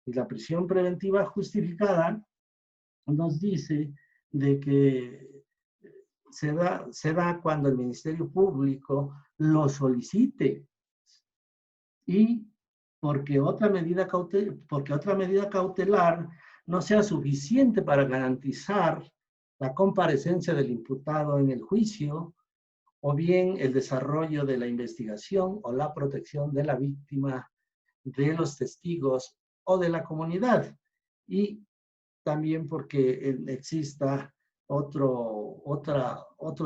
Y la prisión preventiva justificada nos dice de que se da cuando el Ministerio Público lo solicite y porque otra medida cautelar no sea suficiente para garantizar la comparecencia del imputado en el juicio o bien el desarrollo de la investigación o la protección de la víctima, de los testigos o de la comunidad. Y también porque exista otro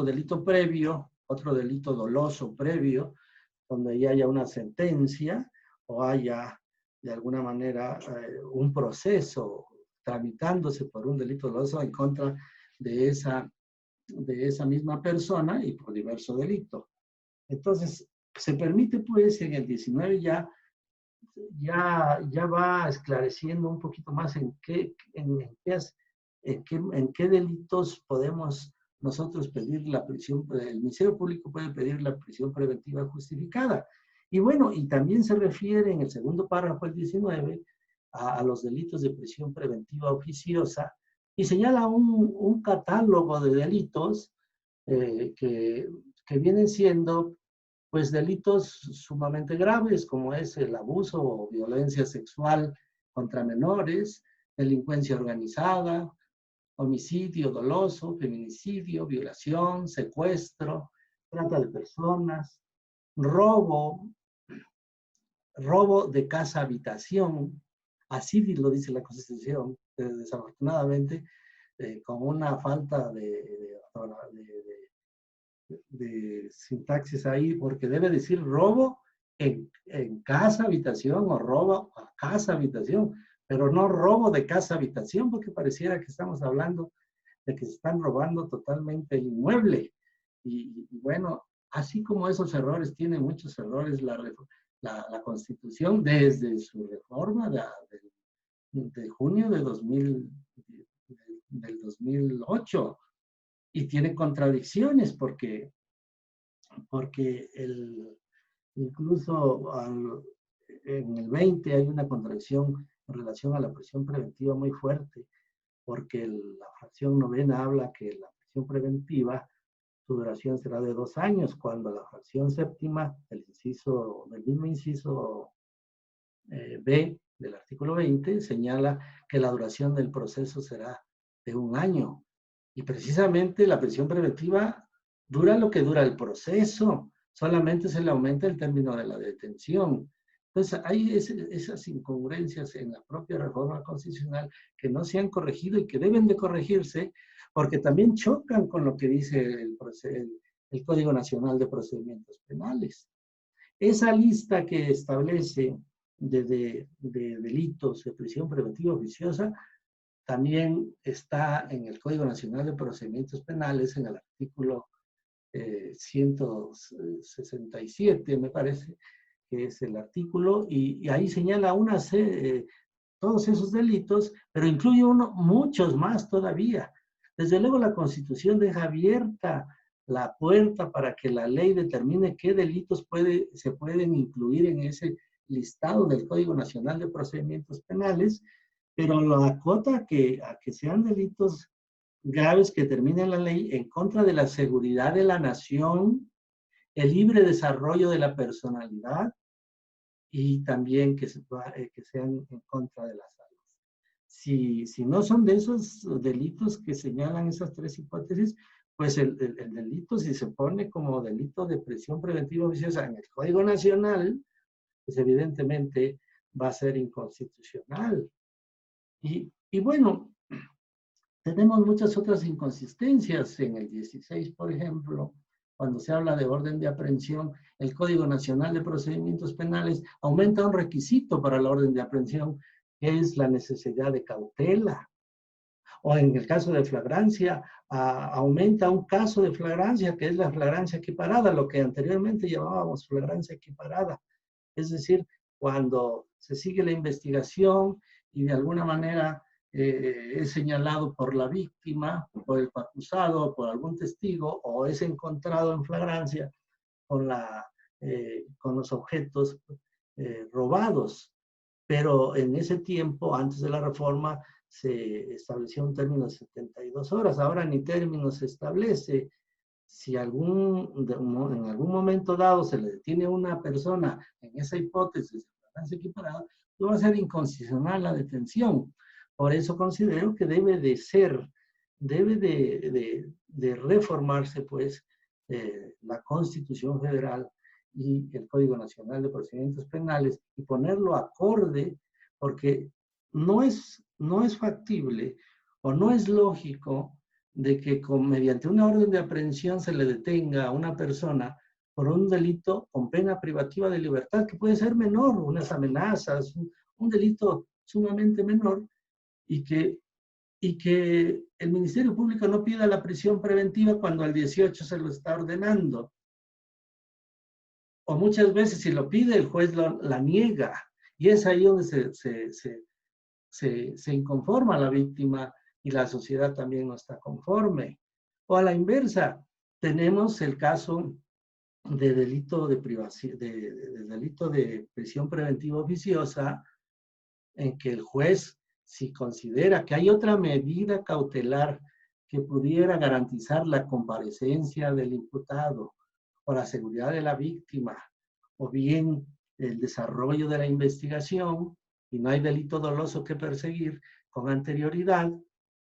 delito previo, otro delito doloso previo, donde ya haya una sentencia o haya de alguna manera un proceso tramitándose por un delito doloso en contra de esa misma persona y por diverso delito. Entonces, se permite pues en el 19 ya va esclareciendo un poquito más en qué delitos podemos nosotros pedir la prisión, el Ministerio Público puede pedir la prisión preventiva justificada. Y bueno, y también se refiere en el segundo párrafo del 19 a los delitos de prisión preventiva oficiosa y señala un catálogo de delitos que vienen siendo pues delitos sumamente graves como es el abuso o violencia sexual contra menores, delincuencia organizada, homicidio doloso, feminicidio, violación, secuestro, trata de personas, robo de casa-habitación, así lo dice la Constitución, desafortunadamente, con una falta de sintaxis ahí, porque debe decir robo en casa, habitación o robo a casa, habitación, pero no robo de casa, habitación, porque pareciera que estamos hablando de que se están robando totalmente el inmueble. Y bueno, así como esos errores, tiene muchos errores la Constitución desde su reforma de junio del 2008 y tiene contradicciones porque incluso en el 20 hay una contradicción en relación a la prisión preventiva muy fuerte, porque la fracción novena habla que la prisión preventiva, su duración será de 2 años, cuando la fracción séptima, del mismo inciso B del artículo 20, señala que la duración del proceso será de 1 año. Y precisamente la prisión preventiva dura lo que dura el proceso, solamente se le aumenta el término de la detención. Entonces, hay esas incongruencias en la propia reforma constitucional que no se han corregido y que deben de corregirse, porque también chocan con lo que dice el Código Nacional de Procedimientos Penales. Esa lista que establece de delitos de prisión preventiva oficiosa también está en el Código Nacional de Procedimientos Penales, en el artículo 167, me parece, que es el artículo, y ahí señala todos esos delitos, pero incluye muchos más todavía. Desde luego la Constitución deja abierta la puerta para que la ley determine qué delitos se pueden incluir en ese listado del Código Nacional de Procedimientos Penales, pero lo acota a que sean delitos graves que terminen la ley en contra de la seguridad de la nación, el libre desarrollo de la personalidad y también que sean en contra de la salud. Si no son de esos delitos que señalan esas 3 hipótesis, pues el delito, si se pone como delito de prisión preventiva oficiosa en el Código Nacional, pues evidentemente va a ser inconstitucional. Y bueno, tenemos muchas otras inconsistencias. En el 16, por ejemplo, cuando se habla de orden de aprehensión, el Código Nacional de Procedimientos Penales aumenta un requisito para la orden de aprehensión, que es la necesidad de cautela. O en el caso de flagrancia, aumenta un caso de flagrancia, que es la flagrancia equiparada, lo que anteriormente llamábamos flagrancia equiparada. Es decir, cuando se sigue la investigación y de alguna manera es señalado por la víctima, por el acusado, por algún testigo, o es encontrado en flagrancia con los objetos robados. pero en ese tiempo, antes de la reforma, se estableció un término de 72 horas. Ahora ni término se establece. Si en algún momento dado se le detiene a una persona en esa hipótesis de flagrancia equiparada, no va a ser inconstitucional la detención. Por eso considero que debe de reformarse, pues, la Constitución Federal y el Código Nacional de Procedimientos Penales y ponerlo acorde, porque no es factible o no es lógico de que mediante una orden de aprehensión se le detenga a una persona por un delito con pena privativa de libertad, que puede ser menor, unas amenazas, un delito sumamente menor, y que el Ministerio Público no pida la prisión preventiva cuando al 18 se lo está ordenando. O muchas veces si lo pide, el juez la niega. Y es ahí donde se inconforma la víctima y la sociedad también no está conforme. O a la inversa, tenemos el caso de delito de delito de prisión preventiva oficiosa, en que el juez, si considera que hay otra medida cautelar que pudiera garantizar la comparecencia del imputado o la seguridad de la víctima, o bien el desarrollo de la investigación, y no hay delito doloso que perseguir con anterioridad,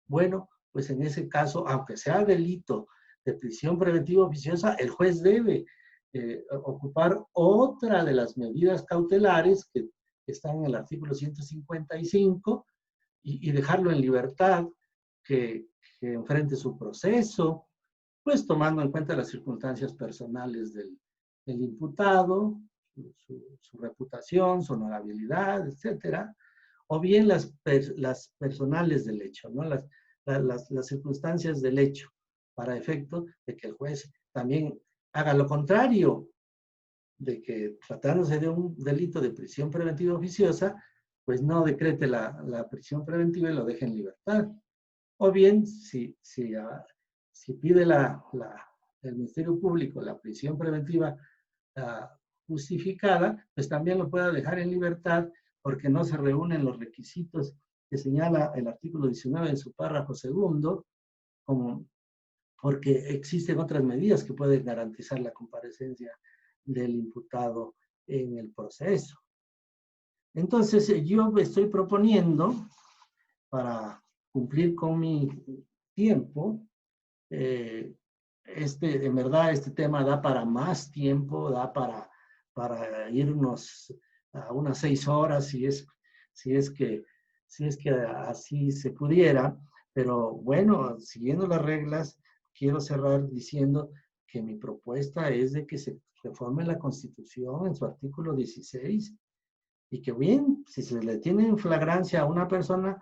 bueno, pues en ese caso, aunque sea delito de prisión preventiva oficiosa, el juez debe ocupar otra de las medidas cautelares que están en el artículo 155 y dejarlo en libertad, que enfrente su proceso, pues tomando en cuenta las circunstancias personales del imputado, su reputación, su honorabilidad, etcétera, o bien las personales del hecho, ¿no? Las circunstancias del hecho, para efecto de que el juez también haga lo contrario, de que tratándose de un delito de prisión preventiva oficiosa, pues no decrete la prisión preventiva y lo deje en libertad. O bien, si pide el Ministerio Público la prisión preventiva justificada, pues también lo pueda dejar en libertad porque no se reúnen los requisitos que señala el artículo 19 en su párrafo segundo, porque existen otras medidas que pueden garantizar la comparecencia del imputado en el proceso. Entonces, yo me estoy proponiendo, para cumplir con mi tiempo, en verdad este tema da para más tiempo, da para irnos a unas 6 horas si es que así se pudiera, pero bueno, siguiendo las reglas, quiero cerrar diciendo que mi propuesta es de que se reforme la Constitución en su artículo 16 y que bien, si se le tiene en flagrancia a una persona,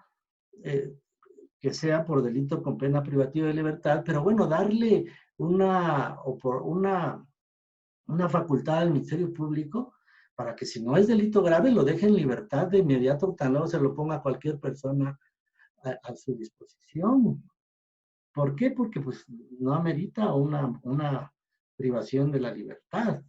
que sea por delito con pena privativa de libertad, pero bueno, darle una facultad al Ministerio Público para que si no es delito grave lo deje en libertad de inmediato, tan luego se lo ponga a cualquier persona a su disposición. ¿Por qué? Porque pues no amerita una privación de la libertad.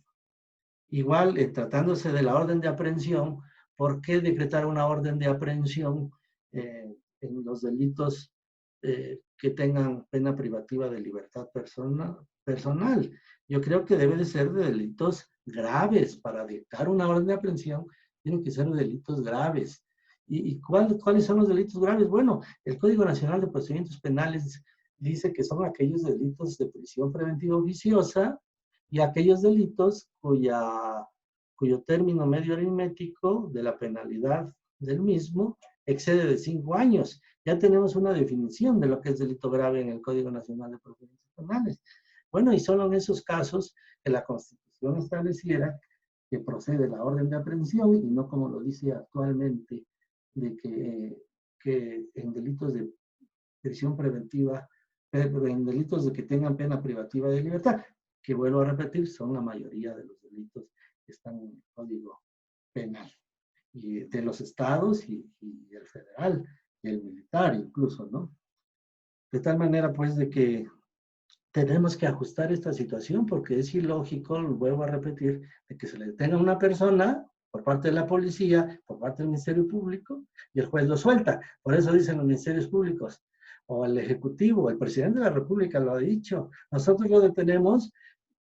Igual, tratándose de la orden de aprehensión, ¿por qué decretar una orden de aprehensión en los delitos que tengan pena privativa de libertad personal? Yo creo que debe de ser de delitos graves. Para dictar una orden de aprehensión, tienen que ser delitos graves. ¿Y cuáles son los delitos graves? Bueno, el Código Nacional de Procedimientos Penales dice que son aquellos delitos de prisión preventiva oficiosa y aquellos delitos cuyo término medio aritmético de la penalidad del mismo excede de 5 años. Ya tenemos una definición de lo que es delito grave en el Código Nacional de Procedimientos Penales. Bueno, y solo en esos casos que la Constitución estableciera que procede la orden de aprehensión y no como lo dice actualmente, de que en delitos de prisión preventiva, en delitos de que tengan pena privativa de libertad, que vuelvo a repetir, son la mayoría de los delitos que están en el Código Penal, y de los estados y el federal, y el militar incluso, ¿no? De tal manera, pues, de que tenemos que ajustar esta situación porque es ilógico, vuelvo a repetir, de que se le detenga a una persona por parte de la policía, por parte del Ministerio Público, y el juez lo suelta. Por eso dicen los ministerios públicos, o el Ejecutivo, el presidente de la República lo ha dicho, nosotros lo detenemos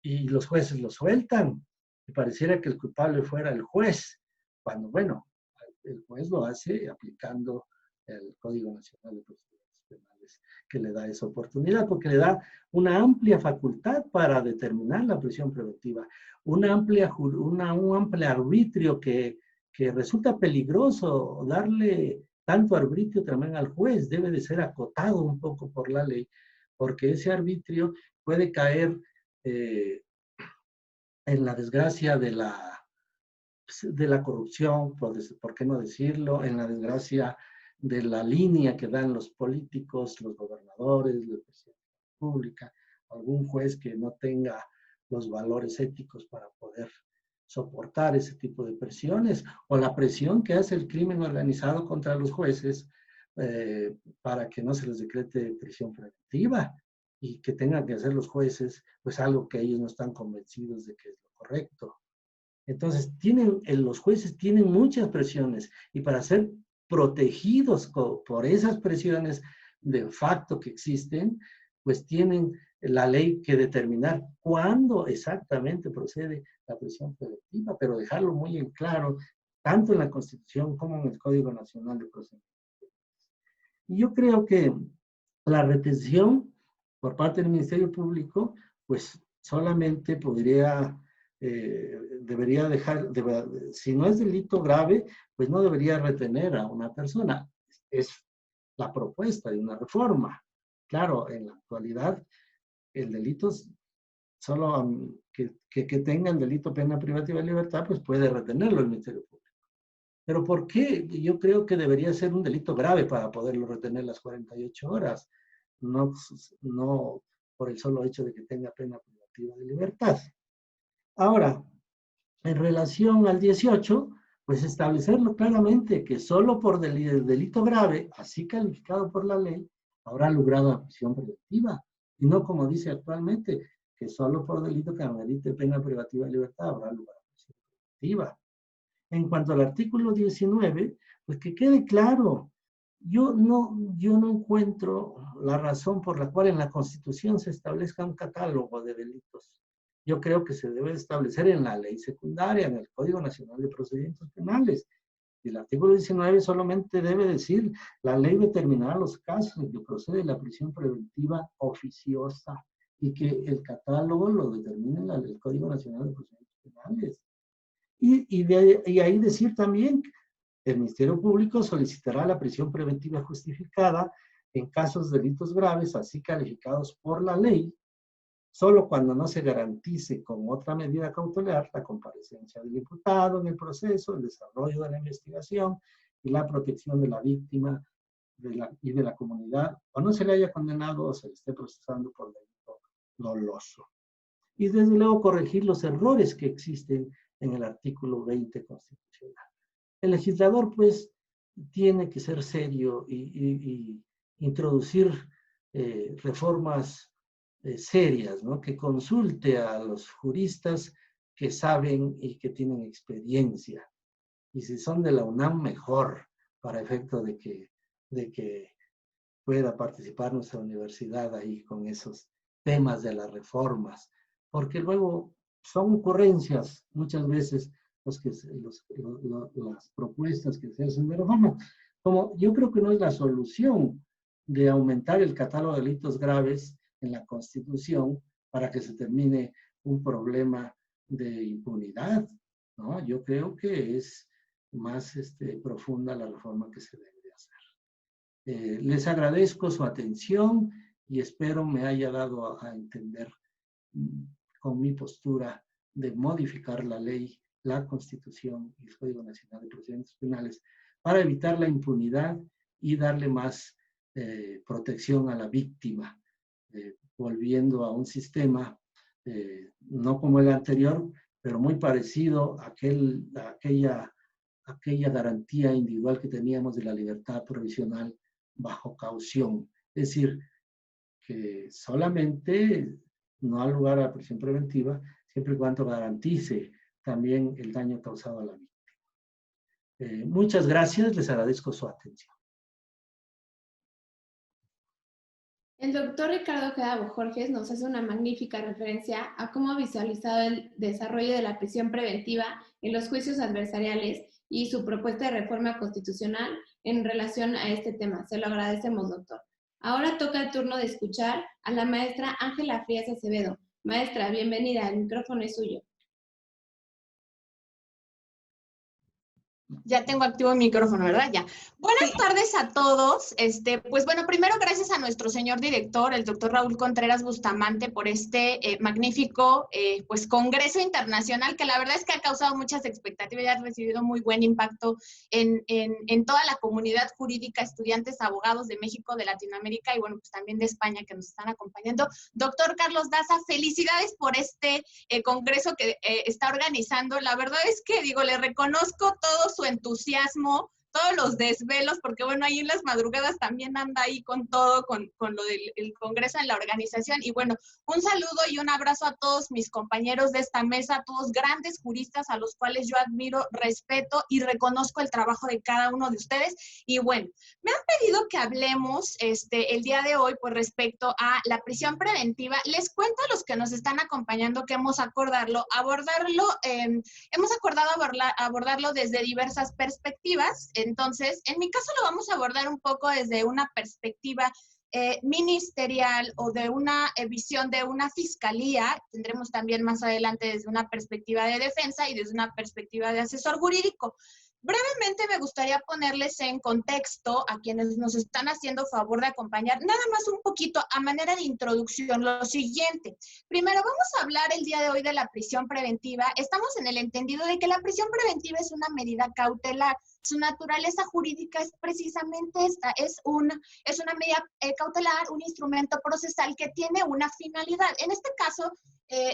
y los jueces lo sueltan. Y pareciera que el culpable fuera el juez, cuando, bueno, el juez lo hace aplicando el Código Nacional de Procedimientos Penales, que le da esa oportunidad, porque le da una amplia facultad para determinar la prisión preventiva, un amplio arbitrio que resulta peligroso darle tanto arbitrio también al juez, debe de ser acotado un poco por la ley, porque ese arbitrio puede caer en la desgracia de la corrupción, por qué no decirlo, en la desgracia de la línea que dan los políticos, los gobernadores, la presidencia pública, algún juez que no tenga los valores éticos para poder soportar ese tipo de presiones, o la presión que hace el crimen organizado contra los jueces para que no se les decrete prisión preventiva y que tengan que hacer los jueces, pues algo que ellos no están convencidos de que es lo correcto. Entonces, los jueces tienen muchas presiones y para ser protegidos por esas presiones de facto que existen, pues tienen la ley que determinar cuándo exactamente procede la prisión preventiva, pero dejarlo muy en claro, tanto en la Constitución como en el Código Nacional de Procedimientos. Y yo creo que la retención por parte del Ministerio Público, pues solamente debería dejar, si no es delito grave, pues no debería retener a una persona. Es la propuesta de una reforma. Claro, en la actualidad, el delito, solo que tenga el delito pena privativa de libertad, pues puede retenerlo el Ministerio Público. Pero ¿por qué? Yo creo que debería ser un delito grave para poderlo retener las 48 horas, no por el solo hecho de que tenga pena privativa de libertad. Ahora, en relación al 18, pues establecerlo claramente que solo por delito grave, así calificado por la ley, habrá logrado la prisión preventiva, y no como dice actualmente, que solo por delito que amerite pena privativa de libertad habrá lugar a prisión preventiva. En cuanto al artículo 19, pues que quede claro, yo no encuentro la razón por la cual en la Constitución se establezca un catálogo de delitos. Yo creo que se debe establecer en la ley secundaria, en el Código Nacional de Procedimientos Penales. Y el artículo 19 solamente debe decir, la ley determinará los casos en que procede la prisión preventiva oficiosa y que el catálogo lo determine el Código Nacional de Procedimientos Penales. Y ahí decir también, el Ministerio Público solicitará la prisión preventiva justificada en casos de delitos graves, así calificados por la ley, solo cuando no se garantice con otra medida cautelar la comparecencia del imputado en el proceso, el desarrollo de la investigación y la protección de la víctima y de la comunidad, o no se le haya condenado o se le esté procesando por delito doloso. Y desde luego corregir los errores que existen en el artículo 20 constitucional. El legislador, pues, tiene que ser serio y introducir reformas serias, ¿no? Que consulte a los juristas que saben y que tienen experiencia. Y si son de la UNAM, mejor, para efecto de que pueda participar nuestra universidad ahí con esos temas de las reformas, porque luego son ocurrencias muchas veces las propuestas que se hacen de reforma. Como yo creo que no es la solución de aumentar el catálogo de delitos graves en la Constitución para que se termine un problema de impunidad, ¿no? Yo creo que es más profunda la reforma que se debe de hacer. Les agradezco su atención y espero me haya dado a entender con mi postura de modificar la ley, la Constitución y el Código Nacional de Procedimientos Penales para evitar la impunidad y darle más protección a la víctima, volviendo a un sistema no como el anterior, pero muy parecido a aquella garantía individual que teníamos de la libertad provisional bajo caución. Es decir, que solamente no ha lugar a la prisión preventiva siempre y cuando garantice también el daño causado a la víctima. Muchas gracias, les agradezco su atención. El doctor Ricardo Ojeda Bojorges nos hace una magnífica referencia a cómo ha visualizado el desarrollo de la prisión preventiva en los juicios adversariales y su propuesta de reforma constitucional en relación a este tema. Se lo agradecemos, doctor. Ahora toca el turno de escuchar a la maestra Ángela Frías Acevedo. Maestra, bienvenida, el micrófono es suyo. Ya tengo activo el micrófono, ¿verdad? Ya. Buenas tardes a todos. Pues bueno, primero gracias a nuestro señor director, el doctor Raúl Contreras Bustamante, por este magnífico pues congreso internacional que la verdad es que ha causado muchas expectativas y ha recibido muy buen impacto en toda la comunidad jurídica, estudiantes, abogados de México, de Latinoamérica y bueno, pues también de España que nos están acompañando. Doctor Carlos Daza, felicidades por este congreso que está organizando. La verdad es que, digo, le reconozco todo su entusiasmo, todos los desvelos, porque bueno, ahí en las madrugadas también anda ahí con todo, con lo del congreso en la organización. Y bueno, un saludo y un abrazo a todos mis compañeros de esta mesa, a todos grandes juristas a los cuales yo admiro, respeto y reconozco el trabajo de cada uno de ustedes. Y bueno, me han pedido que hablemos el día de hoy pues respecto a la prisión preventiva. Les cuento a los que nos están acompañando que hemos acordado abordarlo desde diversas perspectivas. Entonces, en mi caso lo vamos a abordar un poco desde una perspectiva ministerial o de una visión de una fiscalía. Tendremos también más adelante desde una perspectiva de defensa y desde una perspectiva de asesor jurídico. Brevemente me gustaría ponerles en contexto a quienes nos están haciendo favor de acompañar, nada más un poquito a manera de introducción, lo siguiente. Primero vamos a hablar el día de hoy de la prisión preventiva. Estamos en el entendido de que la prisión preventiva es una medida cautelar. Su naturaleza jurídica es precisamente esta, es una medida cautelar, un instrumento procesal que tiene una finalidad. En este caso,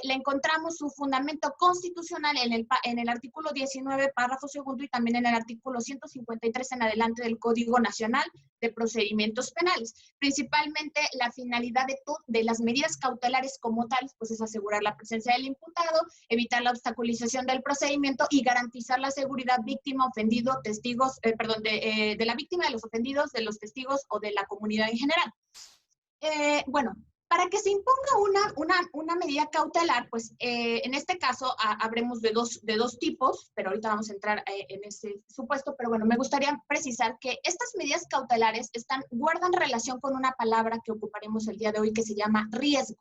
le encontramos su fundamento constitucional en el artículo 19, párrafo segundo, y también en el artículo 153 en adelante del Código Nacional de Procedimientos Penales. Principalmente la finalidad de las medidas cautelares como tal, pues es asegurar la presencia del imputado, evitar la obstaculización del procedimiento y garantizar la seguridad víctima, ofendido, testigos, de la víctima, de los ofendidos, de los testigos o de la comunidad en general. Bueno, para que se imponga una medida cautelar, pues en este caso habremos de dos tipos, pero ahorita vamos a entrar en ese supuesto, pero bueno, me gustaría precisar que estas medidas cautelares guardan relación con una palabra que ocuparemos el día de hoy que se llama riesgo.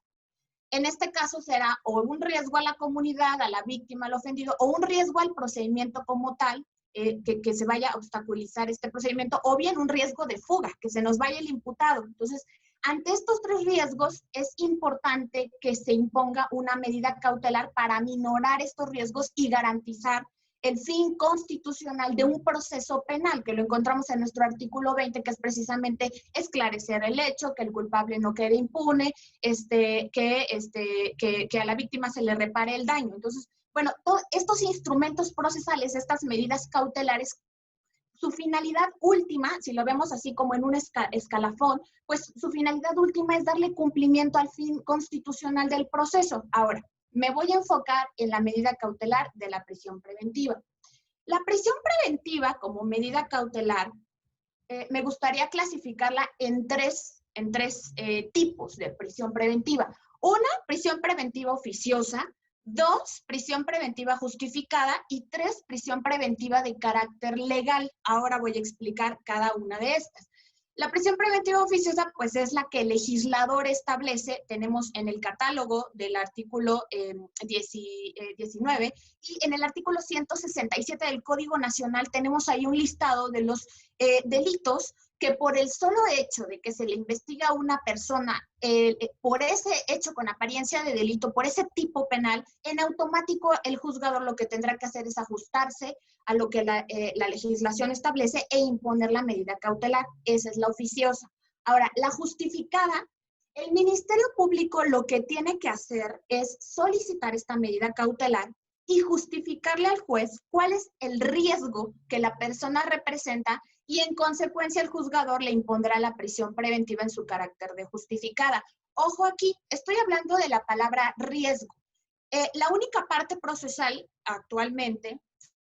En este caso será o un riesgo a la comunidad, a la víctima, al ofendido, o un riesgo al procedimiento como tal, que se vaya a obstaculizar este procedimiento, o bien un riesgo de fuga, que se nos vaya el imputado. Entonces, ante estos tres riesgos, es importante que se imponga una medida cautelar para minorar estos riesgos y garantizar el fin constitucional de un proceso penal, que lo encontramos en nuestro artículo 20, que es precisamente esclarecer el hecho, que el culpable no quede impune, que a la víctima se le repare el daño. Entonces, bueno, todos estos instrumentos procesales, estas medidas cautelares, su finalidad última, si lo vemos así como en un escalafón, pues su finalidad última es darle cumplimiento al fin constitucional del proceso. Ahora, me voy a enfocar en la medida cautelar de la prisión preventiva. La prisión preventiva como medida cautelar, me gustaría clasificarla en tres tipos de prisión preventiva. Una, prisión preventiva oficiosa. 2, prisión preventiva justificada. Y 3, prisión preventiva de carácter legal. Ahora voy a explicar cada una de estas. La prisión preventiva oficiosa, pues es la que el legislador establece, tenemos en el catálogo del artículo 19, y en el artículo 167 del Código Nacional tenemos ahí un listado de los delitos que por el solo hecho de que se le investiga a una persona por ese hecho con apariencia de delito, por ese tipo penal, en automático el juzgador lo que tendrá que hacer es ajustarse a lo que la legislación establece e imponer la medida cautelar. Esa es la oficiosa. Ahora, la justificada, el Ministerio Público lo que tiene que hacer es solicitar esta medida cautelar y justificarle al juez cuál es el riesgo que la persona representa, y en consecuencia el juzgador le impondrá la prisión preventiva en su carácter de justificada. Ojo aquí, estoy hablando de la palabra riesgo. La única parte procesal actualmente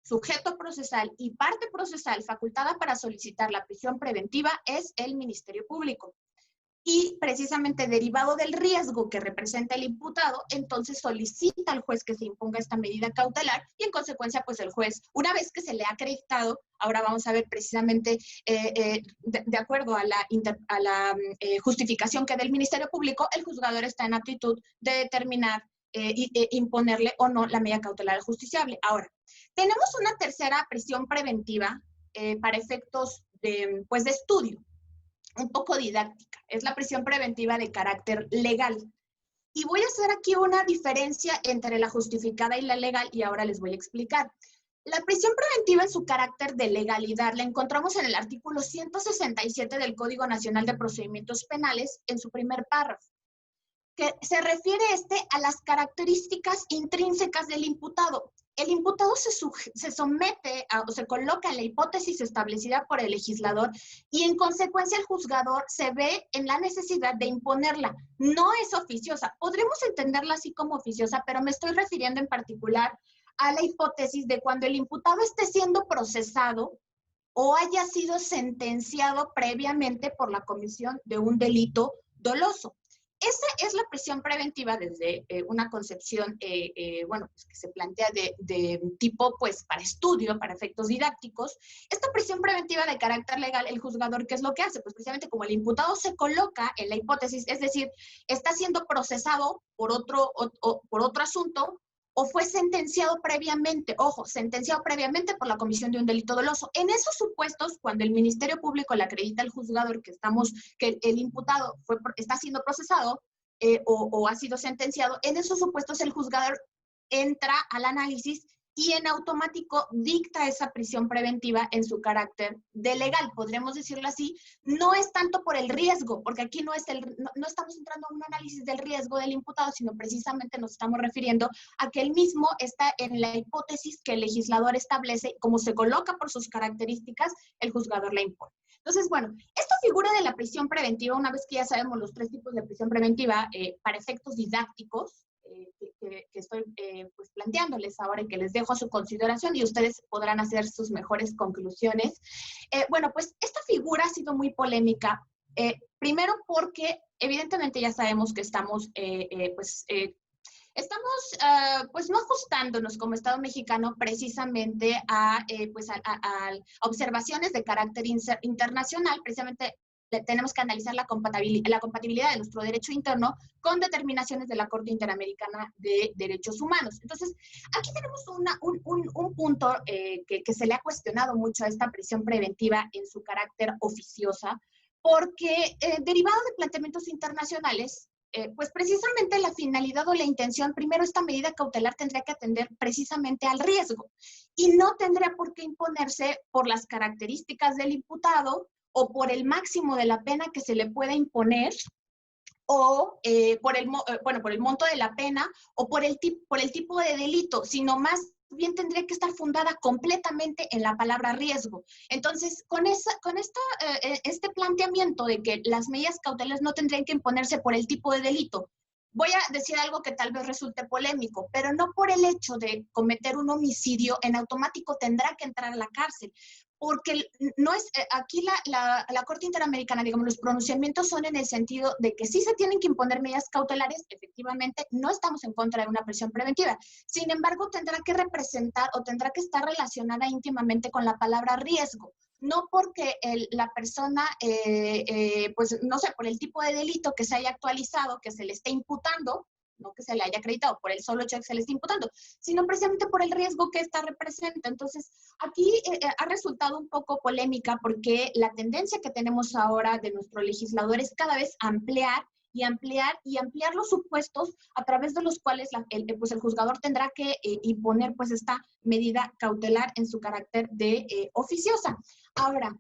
sujeto procesal y parte procesal facultada para solicitar la prisión preventiva es el Ministerio Público. Y precisamente derivado del riesgo que representa el imputado, entonces solicita al juez que se imponga esta medida cautelar y en consecuencia, pues el juez, una vez que se le ha acreditado, ahora vamos a ver precisamente de acuerdo a la justificación que da el Ministerio Público, el juzgador está en aptitud de determinar imponerle o no la medida cautelar al justiciable. Ahora, tenemos una tercera prisión preventiva para efectos de estudio, un poco didáctica. Es la prisión preventiva de carácter legal. Y voy a hacer aquí una diferencia entre la justificada y la legal y ahora les voy a explicar. La prisión preventiva en su carácter de legalidad la encontramos en el artículo 167 del Código Nacional de Procedimientos Penales en su primer párrafo, que se refiere a las características intrínsecas del imputado. El imputado se somete o se coloca en la hipótesis establecida por el legislador y en consecuencia el juzgador se ve en la necesidad de imponerla. No es oficiosa. Podremos entenderla así como oficiosa, pero me estoy refiriendo en particular a la hipótesis de cuando el imputado esté siendo procesado o haya sido sentenciado previamente por la comisión de un delito doloso. Esa es la prisión preventiva desde una concepción, bueno, pues que se plantea de tipo, pues, para estudio, para efectos didácticos. Esta prisión preventiva de carácter legal, el juzgador, ¿qué es lo que hace? Pues precisamente como el imputado se coloca en la hipótesis, es decir, está siendo procesado por otro asunto, o fue sentenciado previamente, ojo, sentenciado previamente por la comisión de un delito doloso. En esos supuestos, cuando el Ministerio Público le acredita al juzgador que el imputado está siendo procesado o ha sido sentenciado, en esos supuestos el juzgador entra al análisis y en automático dicta esa prisión preventiva en su carácter de legal, podríamos decirlo así. No es tanto por el riesgo, porque aquí no estamos entrando a un análisis del riesgo del imputado, sino precisamente nos estamos refiriendo a que él mismo está en la hipótesis que el legislador establece, como se coloca por sus características, el juzgador la impone. Entonces, bueno, esta figura de la prisión preventiva, una vez que ya sabemos los tres tipos de prisión preventiva para efectos didácticos, que estoy pues planteándoles ahora y que les dejo a su consideración y ustedes podrán hacer sus mejores conclusiones. Bueno, pues esta figura ha sido muy polémica, primero porque evidentemente ya sabemos que estamos pues no ajustándonos como Estado mexicano precisamente a observaciones de carácter internacional, precisamente tenemos que analizar la compatibilidad de nuestro derecho interno con determinaciones de la Corte Interamericana de Derechos Humanos. Entonces, aquí tenemos un punto que se le ha cuestionado mucho a esta prisión preventiva en su carácter oficiosa, porque derivado de planteamientos internacionales, pues precisamente la finalidad o la intención, primero esta medida cautelar tendría que atender precisamente al riesgo y no tendría por qué imponerse por las características del imputado o por el máximo de la pena que se le pueda imponer, o por el monto de la pena, o por el tipo de delito, sino más bien tendría que estar fundada completamente en la palabra riesgo. Entonces, con este planteamiento de que las medidas cautelares no tendrían que imponerse por el tipo de delito, voy a decir algo que tal vez resulte polémico, pero no por el hecho de cometer un homicidio, en automático tendrá que entrar a la cárcel. Porque no es, aquí la Corte Interamericana, digamos, los pronunciamientos son en el sentido de que sí se tienen que imponer medidas cautelares, efectivamente, no estamos en contra de una prisión preventiva. Sin embargo, tendrá que representar o tendrá que estar relacionada íntimamente con la palabra riesgo. No porque la persona, pues no sé, por el tipo de delito que se haya actualizado, que se le esté imputando, no que se le haya acreditado por el solo hecho de que se le esté imputando, sino precisamente por el riesgo que esta representa. Entonces, aquí ha resultado un poco polémica porque la tendencia que tenemos ahora de nuestro legislador es cada vez ampliar los supuestos a través de los cuales pues el juzgador tendrá que imponer pues esta medida cautelar en su carácter de oficiosa. Ahora,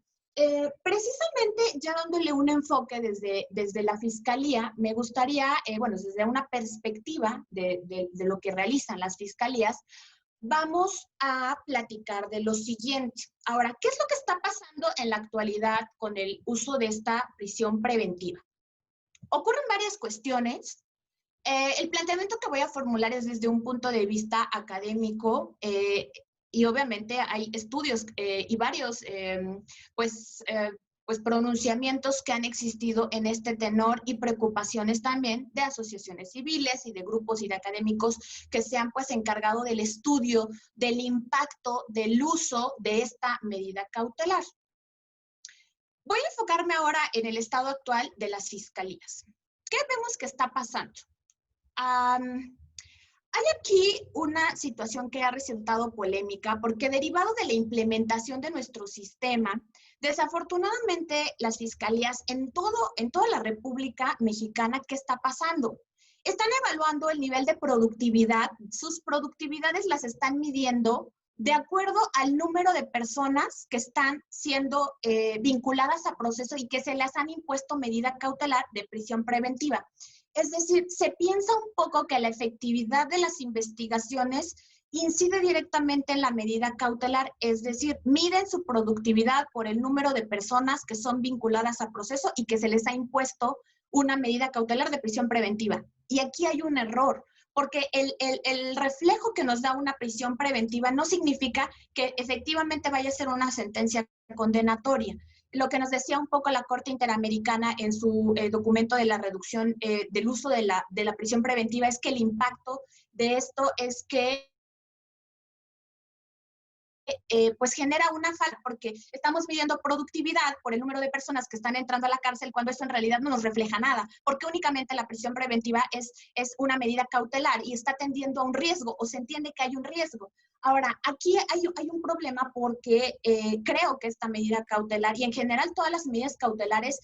precisamente ya dándole un enfoque desde la Fiscalía, me gustaría, desde una perspectiva de lo que realizan las Fiscalías, vamos a platicar de lo siguiente. Ahora, ¿qué es lo que está pasando en la actualidad con el uso de esta prisión preventiva? Ocurren varias cuestiones. El planteamiento que voy a formular es desde un punto de vista académico. y obviamente hay estudios y varios, pues pronunciamientos que han existido en este tenor y preocupaciones también de asociaciones civiles y de grupos y de académicos que se han pues encargado del estudio del impacto del uso de esta medida cautelar. Voy a enfocarme ahora en el estado actual de las fiscalías. ¿Qué vemos que está pasando? Hay aquí una situación que ha resultado polémica porque derivado de la implementación de nuestro sistema, desafortunadamente las fiscalías en toda la República Mexicana, ¿qué está pasando? Están evaluando el nivel de productividad, sus productividades las están midiendo de acuerdo al número de personas que están siendo vinculadas a proceso y que se les han impuesto medida cautelar de prisión preventiva. Es decir, se piensa un poco que la efectividad de las investigaciones incide directamente en la medida cautelar, es decir, miden su productividad por el número de personas que son vinculadas a proceso y que se les ha impuesto una medida cautelar de prisión preventiva. Y aquí hay un error, porque el reflejo que nos da una prisión preventiva no significa que efectivamente vaya a ser una sentencia condenatoria. Lo que nos decía un poco la Corte Interamericana en su documento de la reducción del uso de la prisión preventiva es que el impacto de esto es que pues genera una falta porque estamos midiendo productividad por el número de personas que están entrando a la cárcel cuando eso en realidad no nos refleja nada, porque únicamente la prisión preventiva es una medida cautelar y está tendiendo a un riesgo o se entiende que hay un riesgo. Ahora, aquí hay un problema porque creo que esta medida cautelar y en general todas las medidas cautelares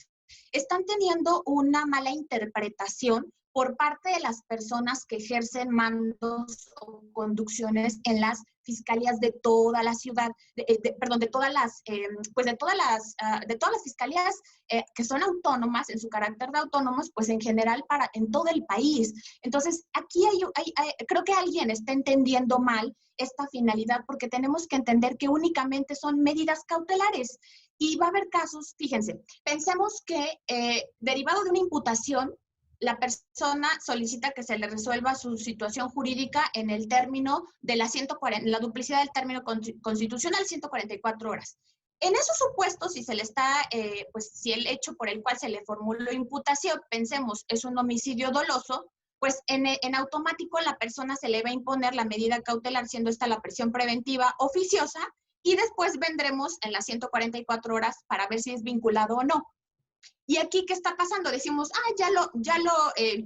están teniendo una mala interpretación por parte de las personas que ejercen mandos o conducciones en las fiscalías de toda la ciudad, de todas las fiscalías que son autónomas, en su carácter de autónomos, pues en general en todo el país. Entonces, aquí creo que alguien está entendiendo mal esta finalidad porque tenemos que entender que únicamente son medidas cautelares. Y va a haber casos, fíjense, pensemos que derivado de una imputación, la persona solicita que se le resuelva su situación jurídica en el término de la duplicidad del término constitucional, 144 horas. En esos supuestos, si se le está, si el hecho por el cual se le formuló imputación, pensemos, es un homicidio doloso, pues en automático la persona se le va a imponer la medida cautelar, siendo esta la prisión preventiva oficiosa, y después vendremos en las 144 horas para ver si es vinculado o no. Y aquí, ¿qué está pasando? Decimos,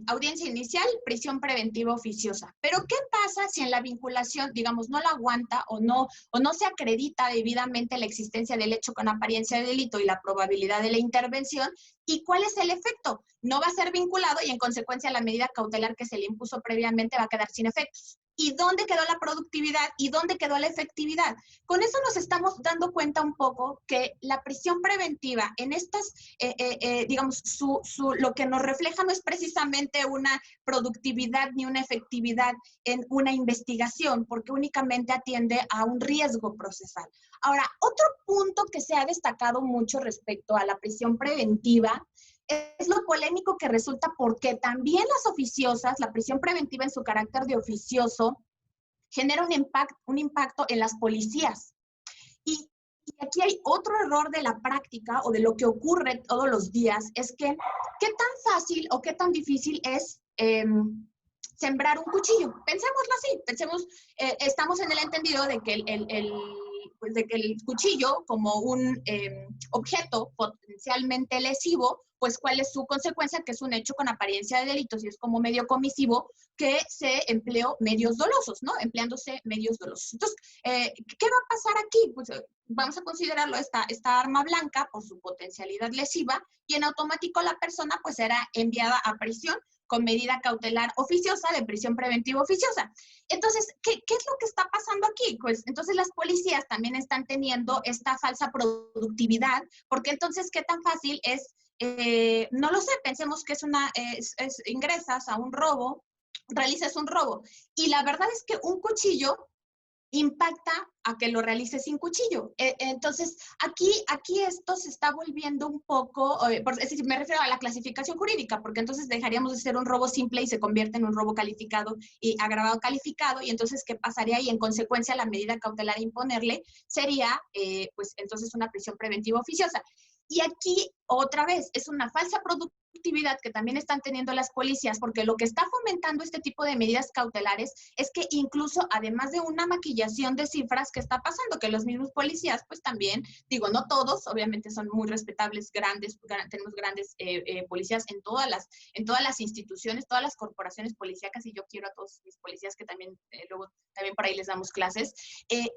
audiencia inicial, prisión preventiva oficiosa. Pero, ¿qué pasa si en la vinculación, digamos, no la aguanta o no se acredita debidamente la existencia del hecho con apariencia de delito y la probabilidad de la intervención? ¿Y cuál es el efecto? No va a ser vinculado y, en consecuencia, la medida cautelar que se le impuso previamente va a quedar sin efectos. ¿Y dónde quedó la productividad? ¿Y dónde quedó la efectividad? Con eso nos estamos dando cuenta un poco que la prisión preventiva en estas, lo que nos refleja no es precisamente una productividad ni una efectividad en una investigación, porque únicamente atiende a un riesgo procesal. Ahora, otro punto que se ha destacado mucho respecto a la prisión preventiva es lo polémico que resulta porque también las oficiosas, la prisión preventiva en su carácter de oficioso, genera un impacto en las policías. Y aquí hay otro error de la práctica o de lo que ocurre todos los días, es que qué tan fácil o qué tan difícil es sembrar un cuchillo. Pensémoslo así, estamos en el entendido de que el cuchillo como un objeto potencialmente lesivo, pues ¿cuál es su consecuencia? Que es un hecho con apariencia de delitos y es como medio comisivo que se empleó medios dolosos, ¿no? Empleándose medios dolosos. Entonces, ¿qué va a pasar aquí? Pues vamos a considerarlo esta arma blanca por su potencialidad lesiva y en automático la persona pues será enviada a prisión con medida cautelar oficiosa de prisión preventiva oficiosa. Entonces, ¿qué es lo que está pasando aquí? Pues entonces las policías también están teniendo esta falsa productividad, porque entonces, ¿qué tan fácil es? No lo sé, pensemos que ingresas a un robo, realizas un robo, y la verdad es que un cuchillo impacta a que lo realice sin cuchillo. Entonces, aquí esto se está volviendo un poco, es decir, me refiero a la clasificación jurídica, porque entonces dejaríamos de ser un robo simple y se convierte en un robo calificado y agravado calificado, y entonces, ¿qué pasaría? Y en consecuencia, la medida cautelar a imponerle sería, pues, entonces una prisión preventiva oficiosa. Y aquí, otra vez, es una falsa productividad que también están teniendo las policías, porque lo que está fomentando este tipo de medidas cautelares es que incluso, además de una maquillación de cifras que está pasando, que los mismos policías, pues también, digo, no todos, obviamente son muy respetables, tenemos grandes policías en todas las instituciones, todas las corporaciones policíacas, y yo quiero a todos mis policías que también, luego también por ahí les damos clases.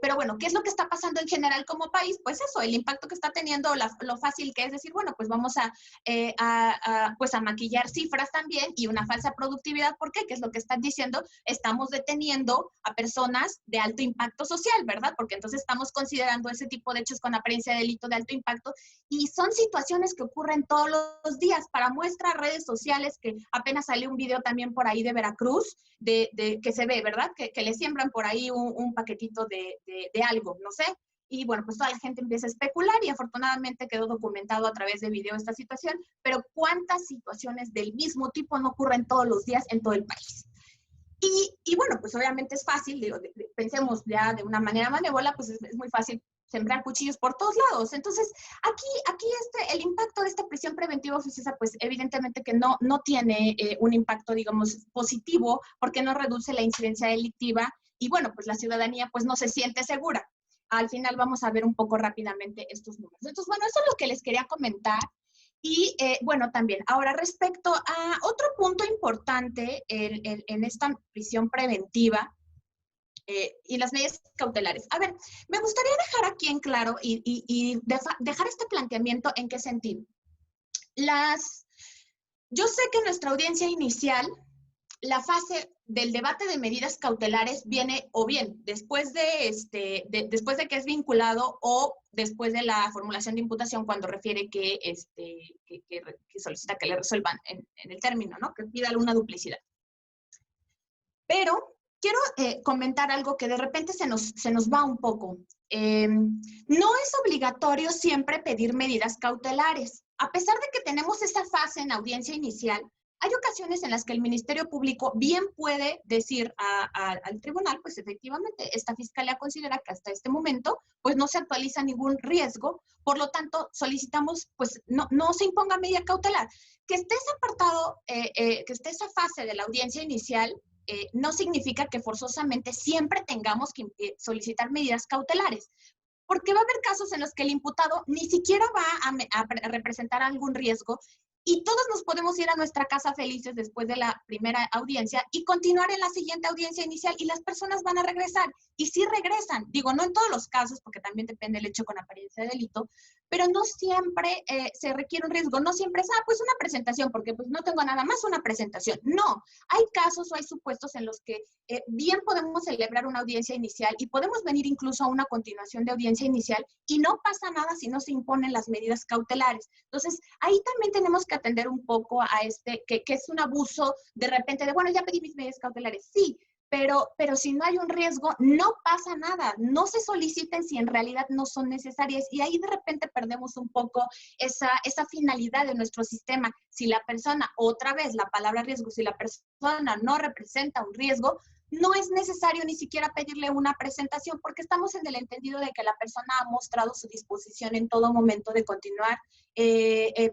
Pero bueno, ¿qué es lo que está pasando en general como país? Pues eso, el impacto que está teniendo, lo fácil que es decir, bueno, pues vamos a maquillar cifras también, y una falsa productividad. ¿Por qué? ¿Qué es lo que están diciendo? Estamos deteniendo a personas de alto impacto social, ¿verdad? Porque entonces estamos considerando ese tipo de hechos con apariencia de delito de alto impacto, y son situaciones que ocurren todos los días. Para muestra, redes sociales, que apenas salió un video también por ahí de Veracruz, que se ve, ¿verdad? Que le siembran por ahí un paquetito de algo, no sé. Y bueno, pues toda la gente empieza a especular, y afortunadamente quedó documentado a través de video esta situación, pero ¿cuántas situaciones del mismo tipo no ocurren todos los días en todo el país? Y bueno, pues obviamente es fácil, digo, pensemos ya de una manera malévola, pues es muy fácil sembrar cuchillos por todos lados. Entonces, aquí el impacto de esta prisión preventiva oficiosa, pues evidentemente que no tiene un impacto, digamos, positivo, porque no reduce la incidencia delictiva, y bueno, pues la ciudadanía pues no se siente segura. Al final vamos a ver un poco rápidamente estos números. Entonces, bueno, eso es lo que les quería comentar. Y bueno, también, ahora respecto a otro punto importante en esta prisión preventiva y las medidas cautelares. A ver, me gustaría dejar aquí en claro y dejar este planteamiento. ¿En qué sentido? Yo sé que en nuestra audiencia inicial, la fase del debate de medidas cautelares viene o bien después después de que es vinculado, o después de la formulación de imputación, cuando refiere que solicita que le resuelvan en el término, ¿no? Que pida alguna duplicidad. Pero quiero comentar algo que de repente se nos va un poco. No es obligatorio siempre pedir medidas cautelares. A pesar de que tenemos esa fase en audiencia inicial, hay ocasiones en las que el Ministerio Público bien puede decir al tribunal, pues efectivamente, esta fiscalía considera que hasta este momento, pues no se actualiza ningún riesgo, por lo tanto, solicitamos, pues no se imponga medida cautelar. Que esté ese apartado, que esté esa fase de la audiencia inicial, no significa que forzosamente siempre tengamos que solicitar medidas cautelares, porque va a haber casos en los que el imputado ni siquiera va a representar algún riesgo, y todos nos podemos ir a nuestra casa felices después de la primera audiencia y continuar en la siguiente audiencia inicial, y las personas van a regresar. Y sí regresan, digo, no en todos los casos, porque también depende del hecho con apariencia de delito, pero no siempre se requiere un riesgo, no siempre es, pues una presentación, porque pues no tengo nada más, una presentación. No, hay casos o hay supuestos en los que bien podemos celebrar una audiencia inicial y podemos venir incluso a una continuación de audiencia inicial, y no pasa nada si no se imponen las medidas cautelares. Entonces, ahí también tenemos que atender un poco a que es un abuso de repente de, bueno, ya pedí mis medidas cautelares. Sí, pero si no hay un riesgo, no pasa nada. No se soliciten si en realidad no son necesarias, y ahí de repente perdemos un poco esa finalidad de nuestro sistema. Si la persona, otra vez la palabra riesgo, si la persona no representa un riesgo, no es necesario ni siquiera pedirle una presentación, porque estamos en el entendido de que la persona ha mostrado su disposición en todo momento de continuar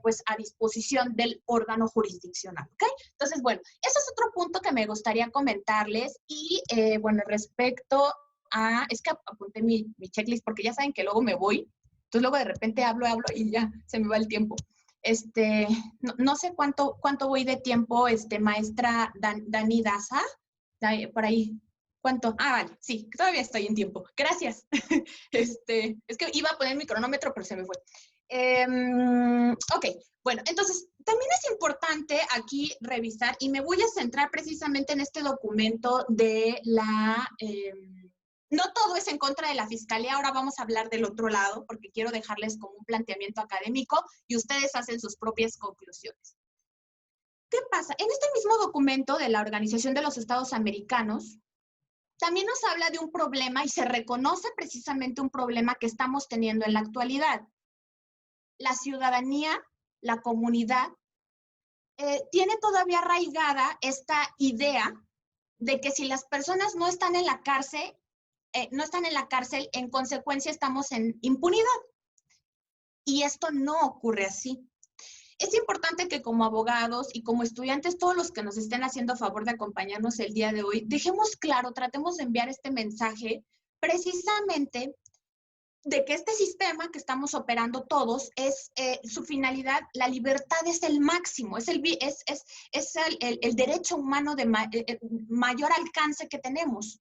pues a disposición del órgano jurisdiccional, ¿ok? Entonces, bueno, ese es otro punto que me gustaría comentarles. Y bueno, respecto a, es que apunté mi checklist, porque ya saben que luego me voy, entonces luego de repente hablo y ya se me va el tiempo. No sé cuánto voy de tiempo, maestra Dani Daza, por ahí. ¿Cuánto? Vale, sí, todavía estoy en tiempo. Gracias. Es que iba a poner mi cronómetro, pero se me fue. Ok, bueno, entonces también es importante aquí revisar, y me voy a centrar precisamente en este documento de no todo es en contra de la Fiscalía. Ahora vamos a hablar del otro lado, porque quiero dejarles como un planteamiento académico y ustedes hacen sus propias conclusiones. ¿Qué pasa? En este mismo documento de la Organización de los Estados Americanos, también nos habla de un problema y se reconoce precisamente un problema que estamos teniendo en la actualidad. La ciudadanía, la comunidad, tiene todavía arraigada esta idea de que si las personas no están en la cárcel, en consecuencia estamos en impunidad. Y esto no ocurre así. Es importante que como abogados y como estudiantes, todos los que nos estén haciendo favor de acompañarnos el día de hoy, dejemos claro, tratemos de enviar este mensaje precisamente de que este sistema que estamos operando todos es su finalidad, la libertad es el máximo, es el derecho humano de mayor alcance que tenemos.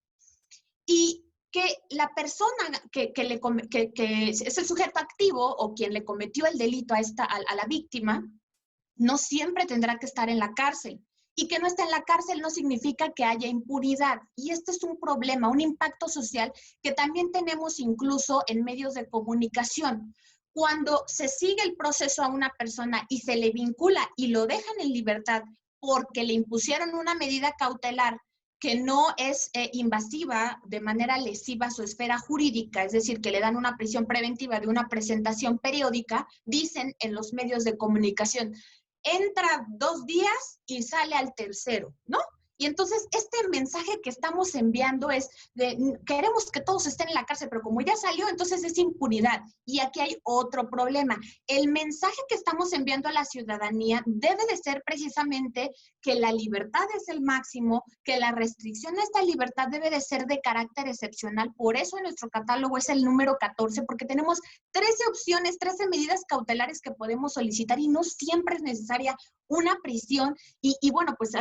Y que la persona que es el sujeto activo o quien le cometió el delito a la víctima, no siempre tendrá que estar en la cárcel. Y que no esté en la cárcel no significa que haya impunidad. Y este es un problema, un impacto social que también tenemos incluso en medios de comunicación. Cuando se sigue el proceso a una persona y se le vincula y lo dejan en libertad porque le impusieron una medida cautelar que no es invasiva de manera lesiva a su esfera jurídica, es decir, que le dan una prisión preventiva de una presentación periódica, dicen en los medios de comunicación, entra 2 días y sale al tercero, ¿no? Y entonces este mensaje que estamos enviando es de queremos que todos estén en la cárcel, pero como ya salió, entonces es impunidad. Y aquí hay otro problema. El mensaje que estamos enviando a la ciudadanía debe de ser precisamente que la libertad es el máximo, que la restricción a esta libertad debe de ser de carácter excepcional. Por eso en nuestro catálogo es el número 14, porque tenemos 13 opciones, 13 medidas cautelares que podemos solicitar y no siempre es necesaria una prisión. Y bueno, pues